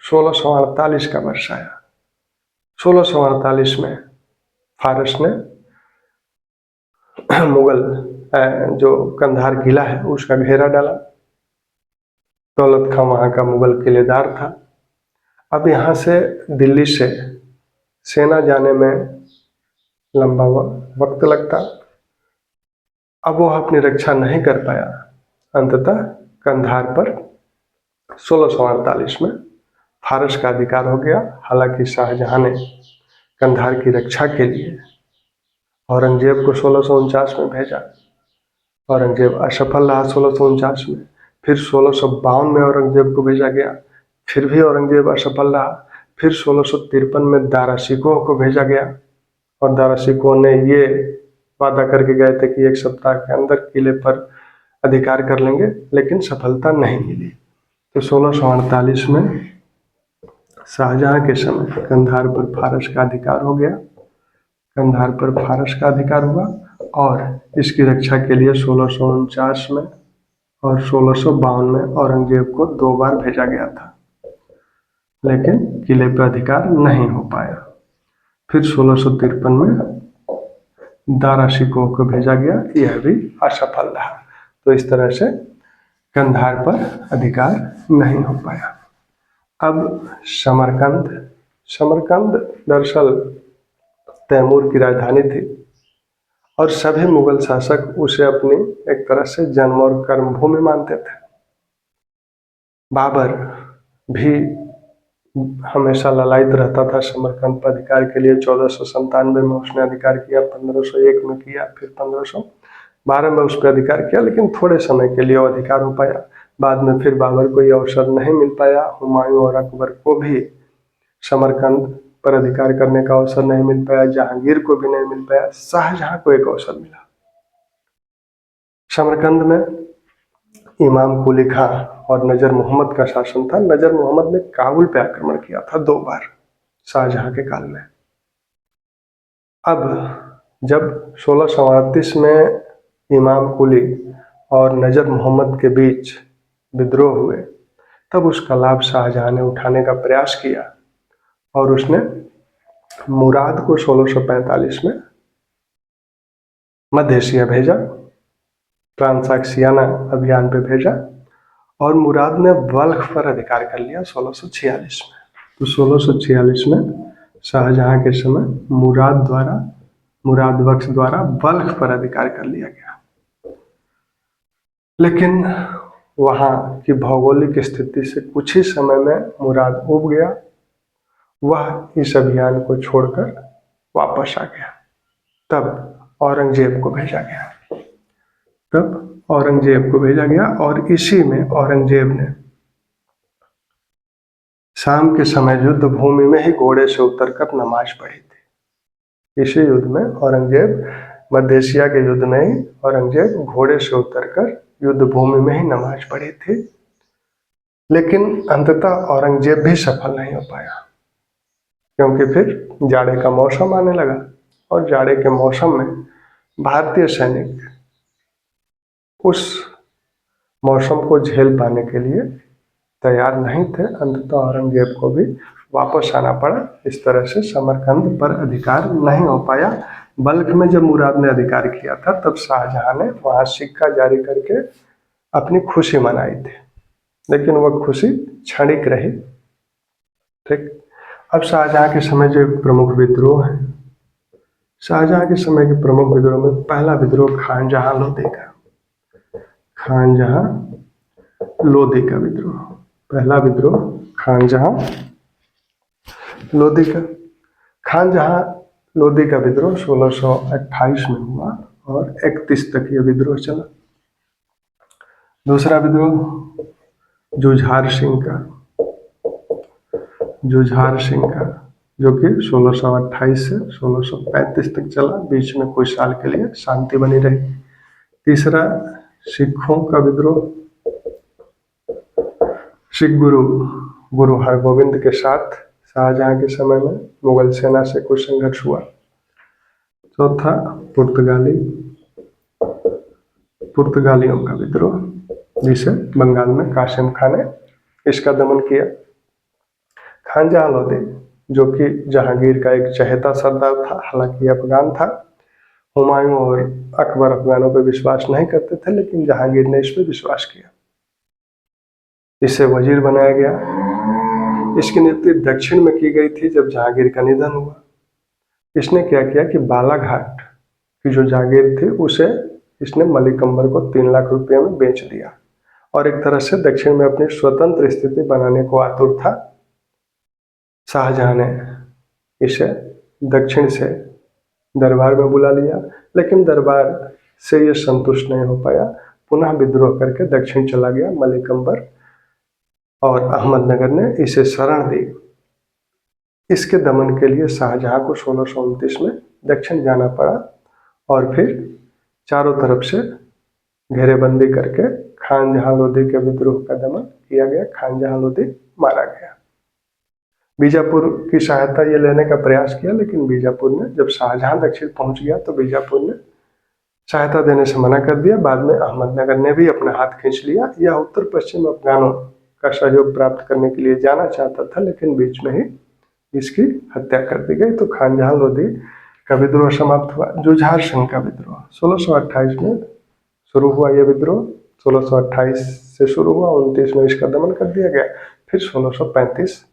1648 का वर्ष आया। 1648 में फारस ने मुगल जो कंधार किला है उसका घेरा डाला। दौलत खां वहां का मुगल किलेदार था। अब यहाँ से दिल्ली से सेना जाने में लंबा वक्त लगता। अब वो अपनी रक्षा नहीं कर पाया। अंततः कंधार पर 1648 में फारस का अधिकार हो गया। हालांकि शाहजहां ने कंधार की रक्षा के लिए औरंगजेब को 1649 में भेजा। औरंगजेब असफल रहा 1649 में। फिर 1652 में औरंगजेब को भेजा गया, फिर भी औरंगजेब असफल रहा। फिर 1653 में दारा शिकोह को भेजा गया और दारा शिकोह ने ये वादा करके गए थे कि 1 सप्ताह के अंदर किले पर अधिकार कर लेंगे, लेकिन सफलता नहीं मिली। तो 1648 में शाहजहां के समय कंधार पर फारस का अधिकार हो गया। कंधार पर फारस का अधिकार हुआ और इसकी रक्षा के लिए 1649 में और 1652 में औरंगजेब को 2 बार भेजा गया था, लेकिन किले पर अधिकार नहीं हो पाया। फिर 1653 में दारा शिकोह को भेजा गया, यह भी असफल रहा। तो इस तरह से कंधार पर अधिकार नहीं हो पाया। अब समरकंद दरअसल तैमूर की राजधानी थी और सभी मुगल शासक उसे अपनी एक तरह से जन्म और कर्मभूमि मानते थे। बाबर भी हमेशा ललायित रहता था समरकंद पर अधिकार के लिए। 1497 में उसने अधिकार किया, 1501 में किया, फिर 1512 में उस पर अधिकार किया, लेकिन थोड़े समय के लिए वो अधिकार हो पाया। बाद में फिर बाबर को यह अवसर नहीं मिल पाया। हुमायूं और अकबर को भी समरकंद पर अधिकार करने का अवसर नहीं मिल पाया, जहांगीर को भी नहीं मिल पाया। शाहजहां को एक अवसर मिला। समरकंद में इमाम कुली खां और नजर मोहम्मद का शासन था। नजर मोहम्मद ने काबुल पे आक्रमण किया था 2 बार शाहजहां के काल में। अब जब 1638 में इमाम कुली और नजर मोहम्मद के बीच विद्रोह हुए, तब उसका लाभ शाहजहां ने उठाने का प्रयास किया और उसने मुराद को 1645 में मध्य एशिया भेजा, ट्रांसैक्सियाना अभियान पे भेजा और मुराद ने बल्ख पर अधिकार कर लिया 1646 में। तो 1646 में शाहजहां के समय मुराद बख्श द्वारा बल्ख पर अधिकार कर लिया गया। लेकिन वहां की भौगोलिक स्थिति से कुछ ही समय में मुराद उब गया। वह इस अभियान को छोड़कर वापस आ गया। तब औरंगजेब को भेजा गया और इसी में औरंगजेब ने शाम के समय युद्ध भूमि में ही घोड़े से उतरकर नमाज पढ़ी थी। इसी युद्ध में औरंगजेब, मध्य एशिया के युद्ध में ही औरंगजेब घोड़े से उतरकर युद्ध भूमि में ही नमाज पढ़ी थी। लेकिन अंततः औरंगजेब भी सफल नहीं हो पाया, क्योंकि फिर जाड़े का मौसम आने लगा और जाड़े के मौसम में भारतीय सैनिक उस मौसम को झेल पाने के लिए तैयार नहीं थे। अंततः औरंगजेब को भी वापस आना पड़ा। इस तरह से समरकंद पर अधिकार नहीं हो पाया। बल्ख में जब मुराद ने अधिकार किया था, तब शाहजहां ने वहां सिक्का जारी करके अपनी खुशी मनाई थी, लेकिन वह खुशी क्षणिक रही। ठीक। अब शाहजहां के समय जो प्रमुख विद्रोह है, शाहजहां के समय के प्रमुख विद्रोह में पहला विद्रोह खानजहां लोधी का विद्रोह। पहला विद्रोह खानजहां लोधी का विद्रोह 1628 में हुआ और 31 तक यह विद्रोह चला। दूसरा विद्रोह जुझार सिंह का जो कि 1628 से 1635 तक चला। बीच में कुछ साल के लिए शांति बनी रही। तीसरा, सिखों का विद्रोह। सिख गुरु हरगोविंद के साथ शाहजहां के समय में मुगल सेना से कुछ संघर्ष हुआ। चौथा, पुर्तगालियों का विद्रोह, जिसे बंगाल में कासिम खान ने इसका दमन किया। खान जहां लोधी, जो कि जहांगीर का एक चहेता सरदार था, हालांकि अफगान था। हुमायूं और अकबर अफगानों पर विश्वास नहीं करते थे, लेकिन जहांगीर ने इस पर विश्वास किया। इसे वजीर बनाया गया। इसकी नियुक्ति दक्षिण में की गई थी जब जहांगीर का निधन हुआ। इसने क्या किया कि बालाघाट की जो जागीर थी उसे इसने मलिक अंबर को 3 लाख रुपये में बेच दिया और एक तरह से दक्षिण में अपनी स्वतंत्र स्थिति बनाने को आतुर था। शाहजहां ने इसे दक्षिण से दरबार में बुला लिया, लेकिन दरबार से ये संतुष्ट नहीं हो पाया। पुनः विद्रोह करके दक्षिण चला गया मलिक अंबर और अहमदनगर ने इसे शरण दी। इसके दमन के लिए शाहजहां को 1629 में दक्षिण जाना पड़ा और फिर चारों तरफ से घेरेबंदी करके खान जहां लोधी के विद्रोह का दमन किया गया। खान जहां लोधी मारा गया। बीजापुर की सहायता ये लेने का प्रयास किया, लेकिन बीजापुर ने, जब शाहजहां दक्षिण पहुंच गया तो बीजापुर ने सहायता देने से मना कर दिया। बाद में अहमदनगर ने भी अपना हाथ खींच लिया। यह उत्तर पश्चिम अफगानों का सहयोग प्राप्त करने के लिए जाना चाहता था, लेकिन बीच में ही इसकी हत्या कर दी गई। तो खान जहां लोधी का विद्रोह समाप्त हुआ। जुझार सिंह का विद्रोह 1628 में शुरू हुआ। यह विद्रोह 1628 से शुरू हुआ, 29 में इसका दमन कर दिया गया। फिर 1635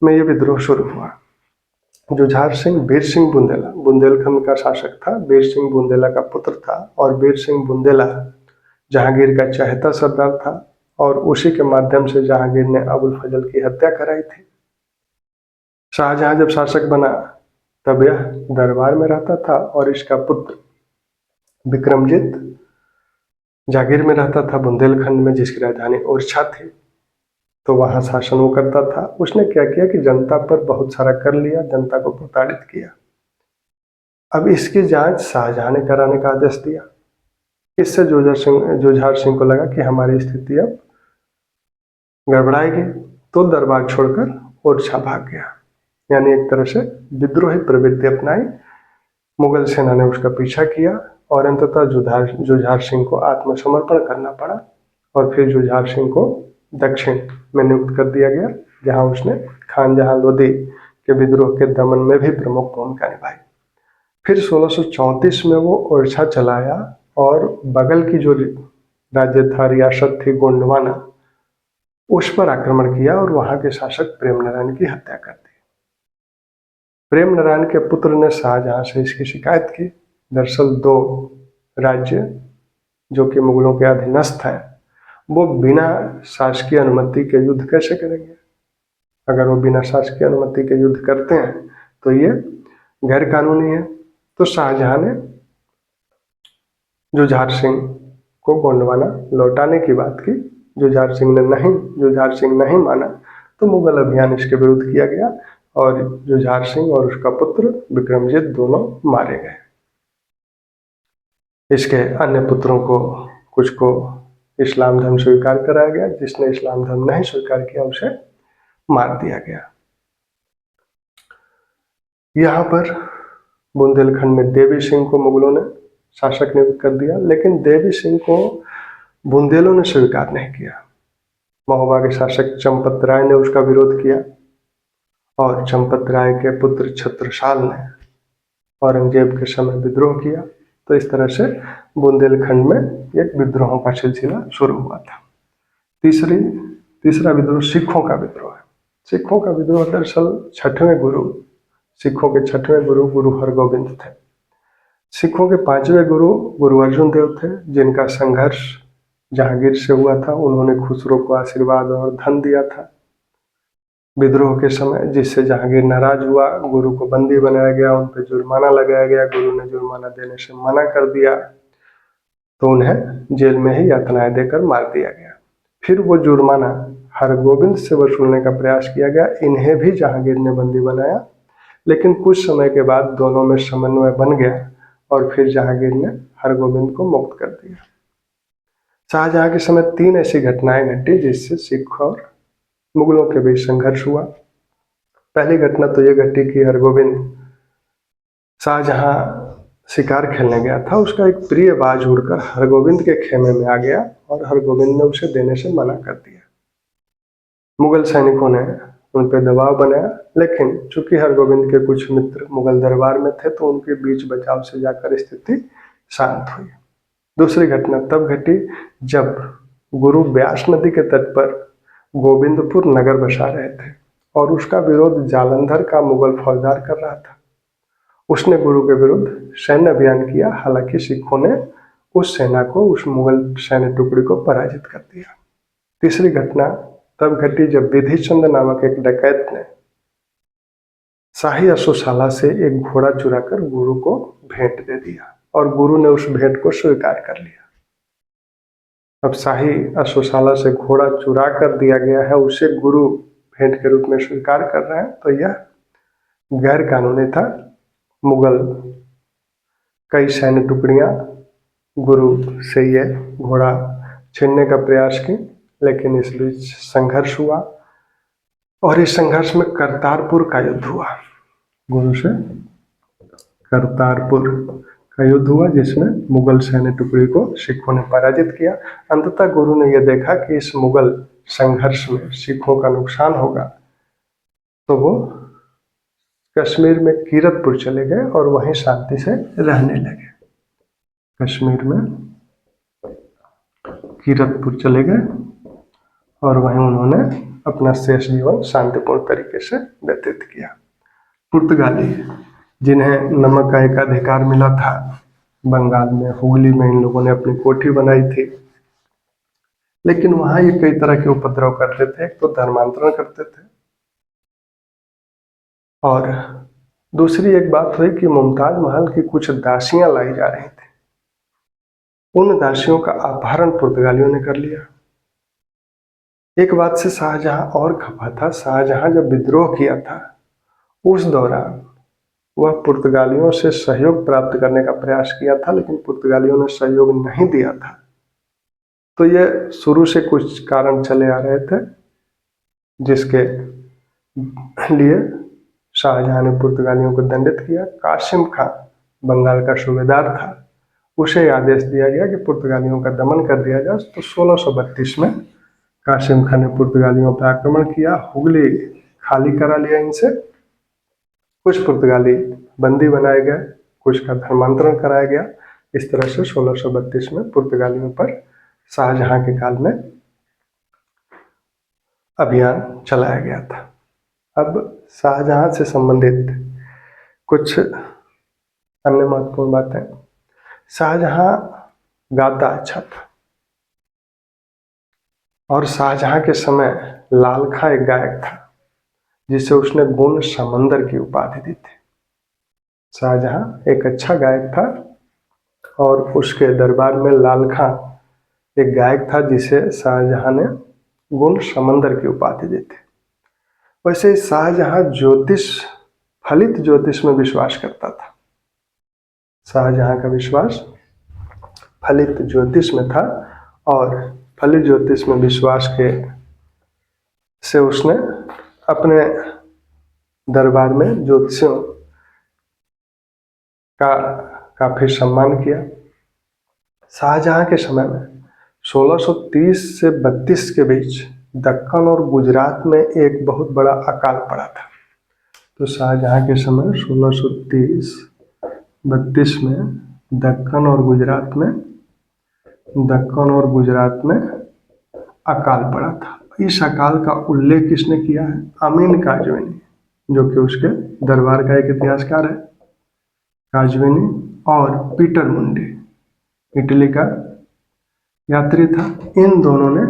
में यह विद्रोह शुरू हुआ। जुझार सिंह बीर सिंह बुंदेला बुंदेलखंड का शासक था। बीर सिंह बुंदेला का पुत्र था और बीर सिंह बुंदेला जहांगीर का चहेता सरदार था और उसी के माध्यम से जहांगीर ने अबुल फजल की हत्या कराई थी। शाहजहां जब शासक बना तब यह दरबार में रहता था और इसका पुत्र विक्रमजीत जागीर में रहता था, बुंदेलखंड में, जिसकी राजधानी ओरछा थी। तो वहां शासन वो करता था। उसने क्या किया कि जनता पर बहुत सारा कर लिया, जनता को प्रताड़ित किया। अब इसकी जांच शाहजहां ने कराने का आदेश दिया। इससे जुझार सिंह को लगा कि हमारी स्थिति अब गड़बड़ाएगी, तो दरबार छोड़कर ओरछा भाग गया। यानी एक तरह से विद्रोही प्रवृत्ति अपनाई। मुगल सेना ने उसका पीछा किया और अंततः जुझार सिंह को आत्मसमर्पण करना पड़ा और फिर जुझार सिंह को दक्षिण में नियुक्त कर दिया गया, जहां उसने खान जहां लोधी के विद्रोह के दमन में भी प्रमुख भूमिका निभाई। फिर 1634 में वो ओरछा चलाया और बगल की जो राज्य था, रियासत थी गोंडवाना, उस पर आक्रमण किया और वहां के शासक प्रेम नारायण की हत्या कर दी। प्रेम नारायण के पुत्र ने शाहजहां से इसकी शिकायत की। दरअसल 2 राज्य जो कि मुगलों के अधीनस्थ हैं, वो बिना शासकीय अनुमति के युद्ध कैसे करेंगे? अगर वो बिना शासकीय अनुमति के युद्ध करते हैं तो ये गैर कानूनी है। तो शाहजहां ने जुझार सिंह को गोंडवाना लौटाने की बात की। जुझार सिंह नहीं माना, तो मुगल अभियान इसके विरुद्ध किया गया और जुझार सिंह और उसका पुत्र विक्रमजीत दोनों मारे गए। इसके अन्य पुत्रों को, कुछ को इस्लाम धर्म स्वीकार कराया गया। जिसने इस्लाम धर्म नहीं स्वीकार किया उसे मार दिया गया। यहाँ पर बुंदेलखंड में देवी सिंह को मुगलों ने शासक नियुक्त कर दिया, लेकिन देवी सिंह को बुंदेलों ने स्वीकार नहीं किया। महोबा के शासक चंपत राय ने उसका विरोध किया और चंपत राय के पुत्र छत्रसाल ने औरंगजेब के समय विद्रोह किया। तो इस तरह से बुंदेलखंड में एक विद्रोहों का सिलसिला शुरू हुआ था। तीसरा विद्रोह सिखों का विद्रोह है। सिखों का विद्रोह दरअसल सिखों के छठवें गुरु हरगोबिंद थे। सिखों के 5वें गुरु अर्जुन देव थे, जिनका संघर्ष जहांगीर से हुआ था। उन्होंने खुसरो को आशीर्वाद और धन दिया था विद्रोह के समय, जिससे जहांगीर नाराज हुआ। गुरु को बंदी बनाया गया, उन पर जुर्माना लगाया गया। गुरु ने जुर्माना देने से मना कर दिया तो उन्हें जेल में ही यातनाएं देकर मार दिया गया। फिर वो जुर्माना हरगोबिंद से वसूलने का प्रयास किया गया। इन्हें भी जहांगीर ने बंदी बनाया लेकिन कुछ समय के बाद दोनों में समन्वय बन गया और फिर जहांगीर ने हरगोविंद को मुक्त कर दिया। शाहजहां के समय 3 ऐसी घटनाएं घटी जिससे सिख और मुगलों के बीच संघर्ष हुआ। पहली घटना तो ये घटी कि हरगोविंद शाहजहां शिकार खेलने गया था, उसका एक प्रिय बाज उड़कर हरगोविंद के खेमे में आ गया और हरगोविंद ने उसे देने से मना कर दिया। मुगल सैनिकों ने उन पर दबाव बनाया, लेकिन चूंकि हरगोविंद के कुछ मित्र मुगल दरबार में थे तो उनके बीच बचाव से जाकर स्थिति शांत हुई। दूसरी घटना तब घटी जब गुरु ब्यास नदी के तट पर गोविंदपुर नगर बसा रहे थे और उसका विरोध जालंधर का मुगल फौजदार कर रहा था। उसने गुरु के विरुद्ध सैन्य अभियान किया, हालांकि सिखों ने उस सेना को, उस मुगल सैन्य टुकड़ी को पराजित कर दिया। तीसरी घटना तब घटी जब विधि चंद नामक एक डकैत ने शाही अश्वशाला से एक घोड़ा चुराकर गुरु को भेंट दे दिया और गुरु ने उस भेंट को स्वीकार कर लिया। अब शाही अश्वशाला से घोड़ा चुरा कर दिया गया है, उसे गुरु भेंट के रूप में स्वीकार कर रहे हैं, तो यह गैर कानूनी था। मुगल कई सैन्य टुकड़ियां गुरु से ये घोड़ा छीनने का प्रयास की, लेकिन इस बीच संघर्ष हुआ और इस संघर्ष में करतारपुर का युद्ध हुआ। गुरु से करतारपुर का युद्ध हुआ जिसमें मुगल सैन्य टुकड़ी को सिखों ने पराजित किया। अंततः गुरु ने यह देखा कि इस मुगल संघर्ष में सिखों का नुकसान होगा, तो वो कश्मीर में कीरतपुर चले गए और वहीं शांति से रहने लगे। कश्मीर में कीरतपुर चले गए और वहीं उन्होंने अपना शेष जीवन शांतिपूर्ण तरीके से व्यतीत किया। पुर्तगाली, जिन्हें नमक का एक अधिकार मिला था, बंगाल में हुगली में इन लोगों ने अपनी कोठी बनाई थी, लेकिन वहां ये कई तरह के उपद्रव करते थे। एक तो धर्मांतरण करते थे और दूसरी एक बात हुई कि मुमताज महल की कुछ दासियां लाई जा रही थी, उन दासियों का अपहरण पुर्तगालियों ने कर लिया। एक बात से शाहजहां और खफा था। शाहजहां जब विद्रोह किया था उस दौरान वह पुर्तगालियों से सहयोग प्राप्त करने का प्रयास किया था, लेकिन पुर्तगालियों ने सहयोग नहीं दिया था। तो ये शुरू से कुछ कारण चले आ रहे थे जिसके लिए शाहजहां ने पुर्तगालियों को दंडित किया। कासिम खां बंगाल का सूबेदार था, उसे आदेश दिया गया कि पुर्तगालियों का दमन कर दिया जाए। तो 1632 में कासिम खां ने पुर्तगालियों पर आक्रमण किया, हुगली खाली करा लिया इनसे। कुछ पुर्तगाली बंदी बनाए गए, कुछ का धर्मांतरण कराया गया। इस तरह से 1632 में पुर्तगालियों पर शाहजहां के काल में अभियान चलाया गया था। अब शाहजहां से संबंधित कुछ अन्य महत्वपूर्ण बातें। शाहजहां गाता अच्छा था और शाहजहां के समय लालखा एक गायक था जिसे उसने गुण समंदर की उपाधि दी थी। शाहजहां एक अच्छा गायक था और उसके दरबार में लालखा एक गायक था जिसे शाहजहां ने गुण समंदर की उपाधि दी थी। वैसे शाहजहां फलित ज्योतिष में विश्वास करता था। शाहजहां का विश्वास फलित ज्योतिष में था और फलित ज्योतिष में विश्वास के से उसने अपने दरबार में ज्योतिषियों का काफी सम्मान किया। शाहजहां के समय में 1630 से 32 के बीच दक्कन और गुजरात में एक बहुत बड़ा अकाल पड़ा था। तो शाहजहां के समय 1630-32 में दक्कन और गुजरात में अकाल पड़ा था। इस अकाल का उल्लेख किसने किया है? अमीन काजविनी, जो कि उसके दरबार का एक इतिहासकार है। काजविनी और पीटर मुंडी इटली का यात्री था। इन दोनों ने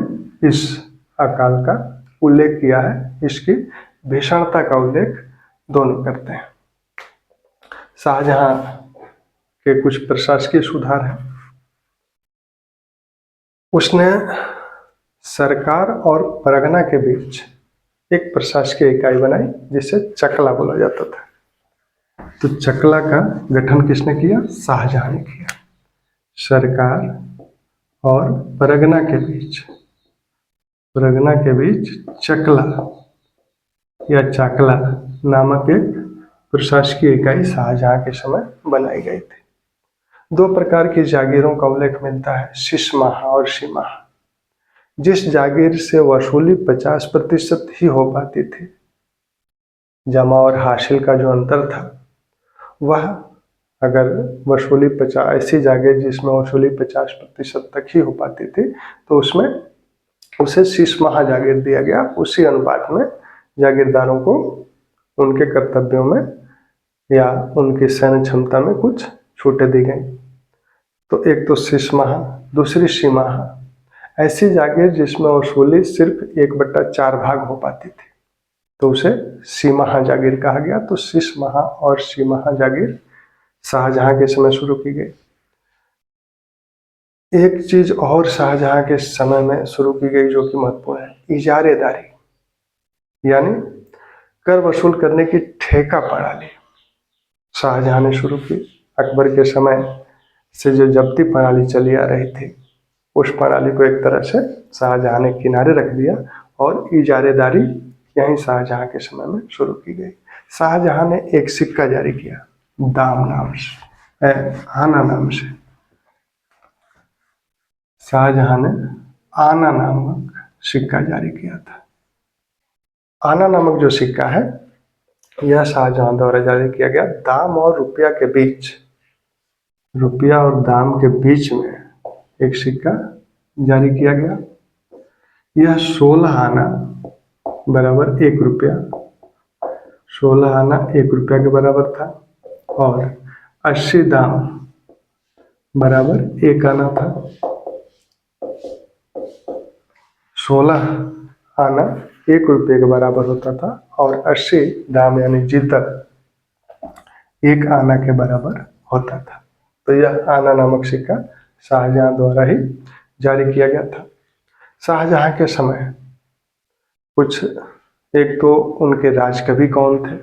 इस अकाल का उल्लेख किया है। इसकी भीषणता का उल्लेख दोनों करते हैं। शाहजहां के कुछ प्रशासकीय सुधार हैं। उसने सरकार और परगना के बीच एक प्रशासकीय इकाई बनाई जिसे चकला बोला जाता था। तो चकला का गठन किसने किया? शाहजहां ने किया। सरकार और परगना के बीच चकला या चाकला नामक एक प्रशासकीय इकाई शाहजहां के समय बनाई गई थी। दो प्रकार की जागीरों का उल्लेख मिलता है, शिशमाहा और सीमाहा। जिस जागीर से वसूली 50% ही हो पाती थी, जमा और हासिल का जो अंतर था वह, अगर वसूली 50, ऐसी जागीर जिसमें वसूली 50% तक ही हो पाती थी तो उसमें उसे शिशमाहा जागीर दिया गया। उसी अनुपात में जागीरदारों को उनके कर्तव्यों में या उनकी सैन्य क्षमता में कुछ छूटें दी गई। तो एक तो शिशमाहा, दूसरी सीमाहा। ऐसी जागीर जिसमें वसूली सिर्फ 1/4 भाग हो पाती थी तो उसे सीमाहा जागीर कहा गया। तो शिशमाहा और सीमाहा जागीर शाहजहां के समय शुरू की गई। एक चीज और शाहजहां के समय में शुरू की गई जो कि महत्वपूर्ण है, इजारेदारी, यानी कर वसूल करने की ठेका प्रणाली शाहजहां ने शुरू की। अकबर के समय से जो जब्ती प्रणाली चली आ रही थी उस प्रणाली को एक तरह से शाहजहां ने किनारे रख दिया और इजारेदारी यहीं शाहजहां के समय में शुरू की गई। शाहजहां ने एक सिक्का जारी किया दाम नाम से, आना नाम से। शाहजहां ने आना नामक सिक्का जारी किया था। आना नामक जो सिक्का है यह शाहजहां द्वारा जारी किया गया। दाम और रुपया के बीच, रुपया और दाम के बीच में एक सिक्का जारी किया गया। यह 16 आना बराबर 1 रुपया, 16 आना 1 रुपया के बराबर था और 80 दाम बराबर 1 आना था। 16 आना 1 रुपये के बराबर होता था और 80 दाम यानी जीतल 1 आना के बराबर होता था। तो यह आना नामक सिक्का शाहजहां द्वारा ही जारी किया गया था। शाहजहां के समय कुछ, एक तो उनके राजकवि कौन थे,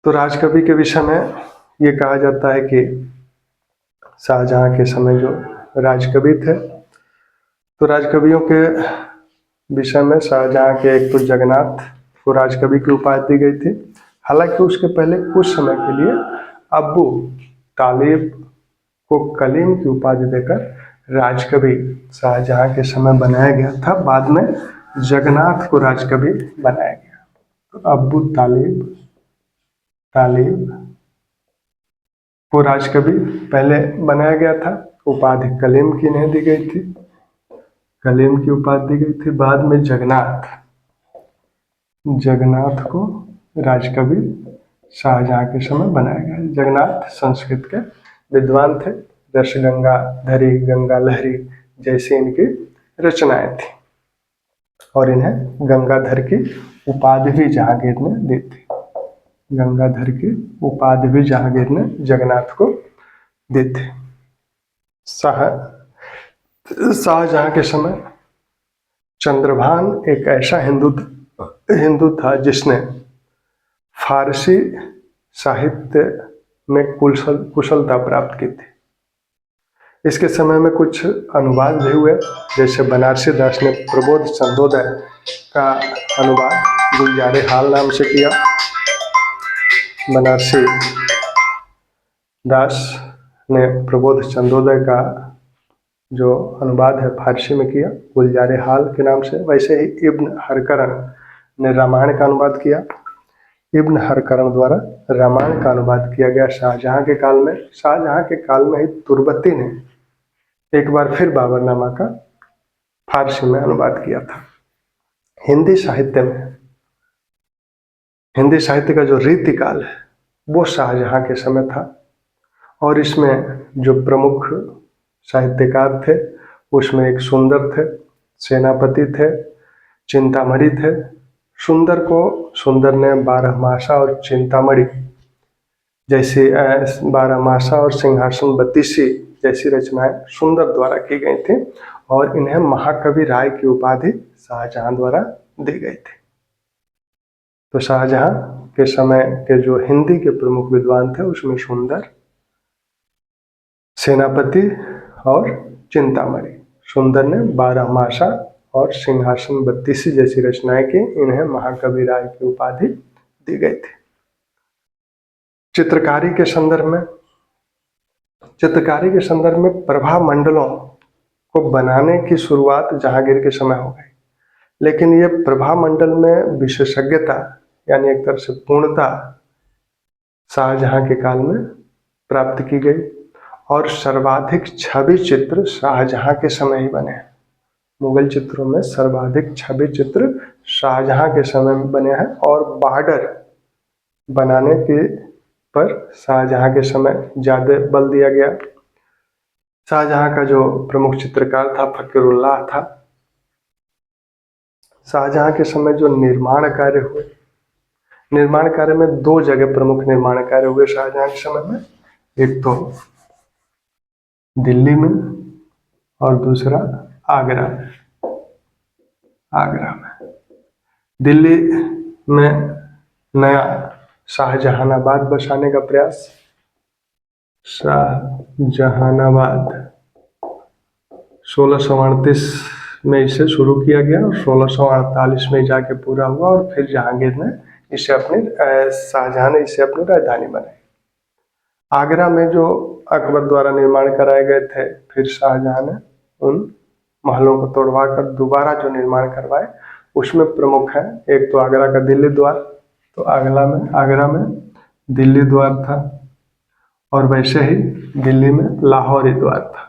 तो राजकवि के विषय में ये कहा जाता है कि शाहजहां के समय जो राजकवि थे, तो राजकवियों के विषय में शाहजहां के एक तो जगन्नाथ को राजकवि की उपाधि दी गई थी। हालांकि उसके पहले कुछ समय के लिए अब्बू तालिब को कलीम की उपाधि देकर राजकवि शाहजहां के समय बनाया गया था। बाद में जगन्नाथ को राजकवि बनाया गया। तो अब्बू तालिब को राजकवि पहले बनाया गया था, उपाधि कलीम की नहीं दी गई थी, कलीम की उपाधि दी गई थी। बाद में जगन्नाथ को राजकवि शाहजहां के समय बनाया गया। जगन्नाथ संस्कृत के विद्वान थे, रसगंगाधरी, गंगा लहरी जैसी इनकी रचनाएं थी और इन्हें गंगाधर की उपाधि भी जहांगीर ने दी थी। गंगाधर की उपाधि भी जहांगीर ने जगन्नाथ को दी थी। शाहजहां के समय चंद्रभान एक ऐसा हिंदू था जिसने फारसी साहित्य में कुशलता प्राप्त की थी। इसके समय में कुछ अनुवाद भी हुए, जैसे बनारसी दास ने प्रबोध चंदोदय का अनुवाद गुलजारे हाल नाम से किया। बनारसी दास ने प्रबोध चंदोदय का जो अनुवाद है फारसी में किया गुलजारे हाल के नाम से। वैसे ही इब्न हरकरण ने रामायण का अनुवाद किया। इब्न हरकरण द्वारा रामायण का अनुवाद किया गया शाहजहां के काल में। शाहजहां के काल में ही तुर्बती ने एक बार फिर बाबरनामा का फारसी में अनुवाद किया था। हिंदी साहित्य का जो रीतिकाल है वो शाहजहां के समय था और इसमें जो प्रमुख साहित्यकार थे उसमें एक सुंदर थे, सेनापति थे, चिंतामणि थे। सुंदर ने बारहमासा और चिंतामणि जैसी, बारहमासा और सिंहासन बत्तीसी जैसी रचनाएं सुंदर द्वारा की गई थी और इन्हें महाकवि राय की उपाधि शाहजहां द्वारा दी गई थी। तो शाहजहां के समय के जो हिंदी के प्रमुख विद्वान थे उसमें सुंदर, सेनापति और चिंतामणि। सुंदर ने 12मासा और सिंहासन बत्तीसी जैसी रचनाएं की। इन्हें महाकवि राय की उपाधि दी गई थी। चित्रकारी के संदर्भ में प्रभा मंडलों को बनाने की शुरुआत जहांगीर के समय हो गई, लेकिन ये प्रभा मंडल में विशेषज्ञता यानी एक तरह से पूर्णता शाहजहां के काल में प्राप्त की गई और सर्वाधिक छवि चित्र शाहजहां के समय ही बने हैं। मुगल चित्रों में सर्वाधिक छवि चित्र शाहजहां के समय में बने हैं और बॉर्डर बनाने के पर शाहजहां के समय ज्यादा बल दिया गया। शाहजहां का जो प्रमुख चित्रकार था फकीरुल्लाह था। शाहजहां के समय जो निर्माण कार्य हुए, निर्माण कार्य में 2 जगह प्रमुख निर्माण कार्य हुए शाहजहां के समय में, एक तो दिल्ली में और दूसरा आगरा में। दिल्ली में नया शाहजहानाबाद बसाने का प्रयास, शाहजहानाबाद 1638 में इसे शुरू किया गया और 1648 में जाके पूरा हुआ और फिर जहांगीर ने शाहजहां ने इसे अपनी राजधानी बनाई। आगरा में जो अकबर द्वारा निर्माण कराए गए थे, फिर शाहजहां ने उन महलों को तोड़वा कर दोबारा जो निर्माण करवाए, उसमें प्रमुख है एक तो आगरा का दिल्ली द्वार। तो आगरा में दिल्ली द्वार था और वैसे ही दिल्ली में लाहौरी द्वार था।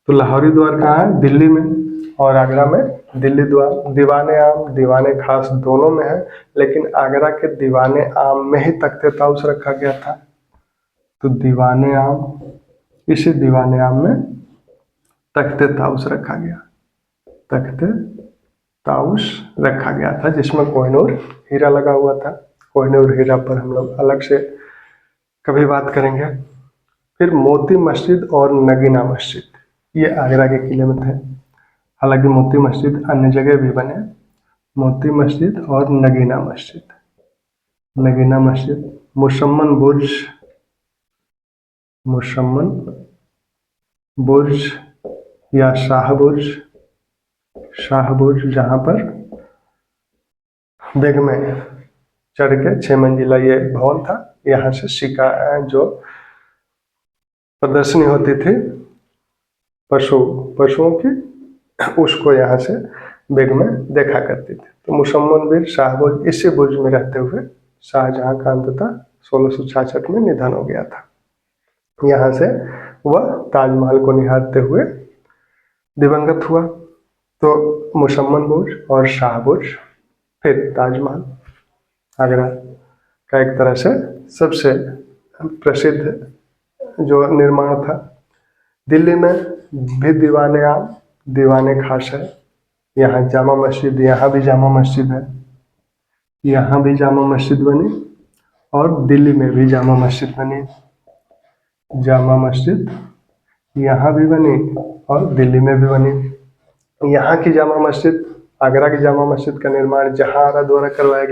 तो लाहौरी द्वार कहाँ है? दिल्ली में, और आगरा में दिल्ली द्वार। दीवाने आम, दीवाने खास दोनों में है, लेकिन आगरा के दीवाने आम में ही तख्ते ताउस रखा गया था। तो दीवाने आम, इसी दीवाने आम में तख्ते ताउस रखा गया, तख्ते ताउस रखा गया था, जिसमें कोहिनूर हीरा लगा हुआ था। कोहिनूर हीरा पर हम लोग अलग से कभी बात करेंगे। फिर मोती मस्जिद और नगीना मस्जिद, ये आगरा के किले में थे। हालांकि मोती मस्जिद अन्य जगह भी बने। मोती मस्जिद और नगीना मस्जिद। नगीना मस्जिद, मुसम्मन बुर्ज या शाह बुर्ज, जहाँ पर बेग में चढ़ के 6 मंजिला ये भवन था। यहाँ से जो प्रदर्शनी होती थी पशुओं की, उसको यहाँ से बेग में देखा करती थी। तो मुसम्मन बिन शाह बुर्ज, इसी बुर्ज में रहते हुए शाहजहां का अंततः 1666 में निधन हो गया था। यहाँ से वह ताजमहल को निहारते हुए दिवंगत हुआ। तो मुसम्मन बुर्ज और शाह बुर्ज, फिर ताजमहल आगरा का एक तरह से सबसे प्रसिद्ध जो निर्माण था। दिल्ली में भी दीवाने आम, दीवाने खास है। यहाँ जामा मस्जिद, यहाँ भी जामा मस्जिद है, यहाँ भी जामा मस्जिद बनी और दिल्ली में भी जामा मस्जिद बनी। जामा मस्जिद यहाँ भी बनी और दिल्ली में भी बनी। यहाँ की जामा मस्जिद, आगरा की जामा मस्जिद का निर्माण जहांआरा द्वारा करवाया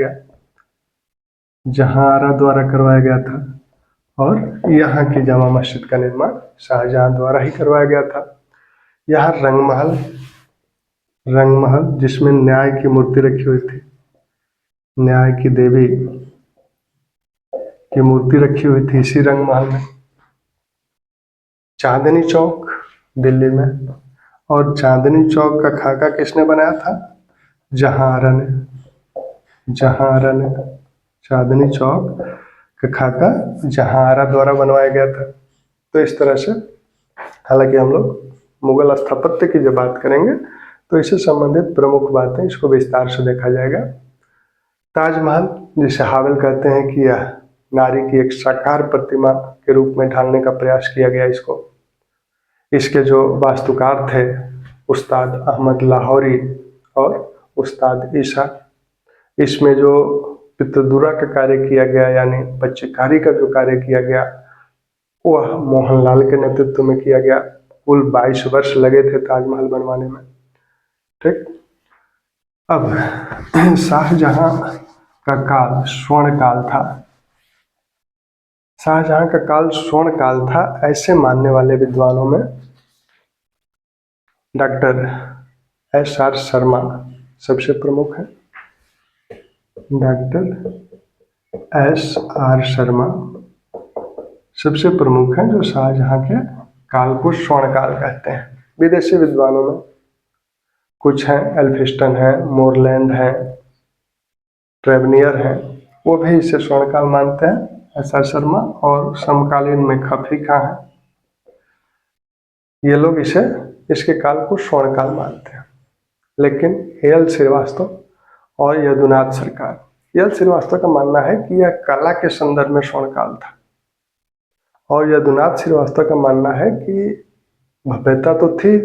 गया था और यहाँ की जामा मस्जिद का निर्माण शाहजहां द्वारा ही करवाया गया था। यहाँ रंगमहल जिसमें न्याय की मूर्ति रखी हुई थी, न्याय की देवी की मूर्ति रखी हुई थी इसी रंगमहल में। चांदनी चौक दिल्ली में, और चांदनी चौक का खाका किसने बनाया था? जहांआरा ने। चांदनी चौक का खाका जहांआरा द्वारा बनवाया गया था। तो इस तरह से, हालांकि हम लोग मुगल स्थापत्य की जब बात करेंगे तो इससे संबंधित प्रमुख बातें, इसको विस्तार से देखा जाएगा। ताजमहल, जिसे हावल कहते हैं, कि यह नारी की एक साकार प्रतिमा के रूप में ढालने का प्रयास किया गया इसको। इसके जो वास्तुकार थे उस्ताद अहमद लाहौरी और उस्ताद ईसा। इसमें जो पितृदुरा का कार्य किया गया, यानी बच्चीकारी का जो कार्य किया गया, वह मोहनलाल के नेतृत्व में किया गया। कुल 22 वर्ष लगे थे ताजमहल बनवाने में। ठीक, अब शाहजहां का काल स्वर्ण काल था। शाहजहां का काल स्वर्ण काल था ऐसे मानने वाले विद्वानों में डॉक्टर SR शर्मा सबसे प्रमुख है। डॉक्टर SR शर्मा सबसे प्रमुख हैं जो शाहजहां के काल को स्वर्ण काल कहते हैं। विदेशी विद्वानों में कुछ हैं, एल्फिस्टन है, मोरलैंड है, ट्रेवनियर है, वो भी इसे स्वर्ण काल मानते हैं SR शर्मा। और समकालीन में खफी खां है, ये लोग इसके काल को स्वर्ण काल मानते हैं। लेकिन एल श्रीवास्तव और यदुनाथ सरकार, एल श्रीवास्तव का मानना है कि यह कला के संदर्भ में स्वर्ण काल था, और यदुनाथ श्रीवास्तव का मानना है कि भव्यता तो थी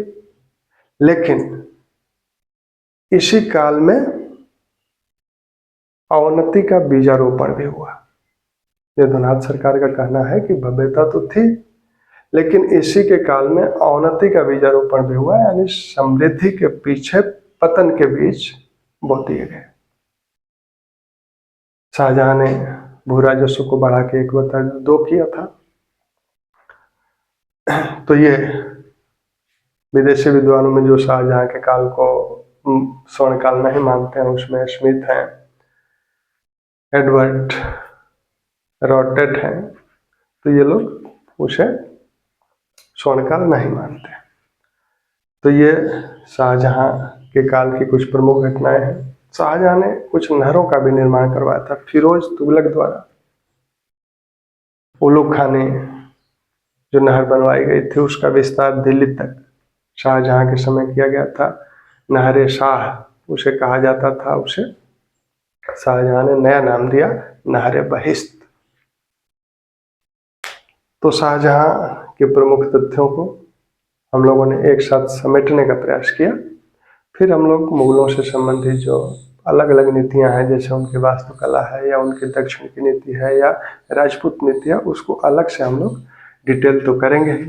लेकिन इसी काल में अवनति का बीजारोपण भी हुआ। यदुनाथ सरकार का कहना है कि भव्यता तो थी लेकिन इसी के काल में अवनति का बीजारोपण भी हुआ, यानी समृद्धि के पीछे पतन के बीज बो दिए गए। शाहजहां ने भू राजस्व को बढ़ा के 1/2 किया था। तो ये विदेशी विद्वानों में जो शाहजहां के काल को स्वर्ण काल नहीं मानते हैं उसमें स्मिथ हैं, एडवर्ड रॉटेट हैं, तो ये लोग उसे स्वर्ण काल नहीं मानते। तो ये शाहजहां के काल की कुछ प्रमुख घटनाएं हैं। शाहजहां ने कुछ नहरों का भी निर्माण करवाया था फिरोज तुगलक द्वारा। उलूग खाने जो नहर बनवाई गई थी उसका विस्तार दिल्ली तक शाहजहां के समय किया गया था। नहरे शाह उसे कहा जाता था, उसे शाहजहां ने नया नाम दिया नहरे बहिश्त। तो शाहजहां के प्रमुख तथ्यों को हम लोगों ने एक साथ समेटने का प्रयास किया। फिर हम लोग मुगलों से संबंधित जो अलग अलग नीतियां हैं, जैसे उनकी वास्तुकला है या उनकी दक्षिण की नीति है या राजपूत नीति है, उसको अलग से हम लोग डिटेल तो करेंगे ही।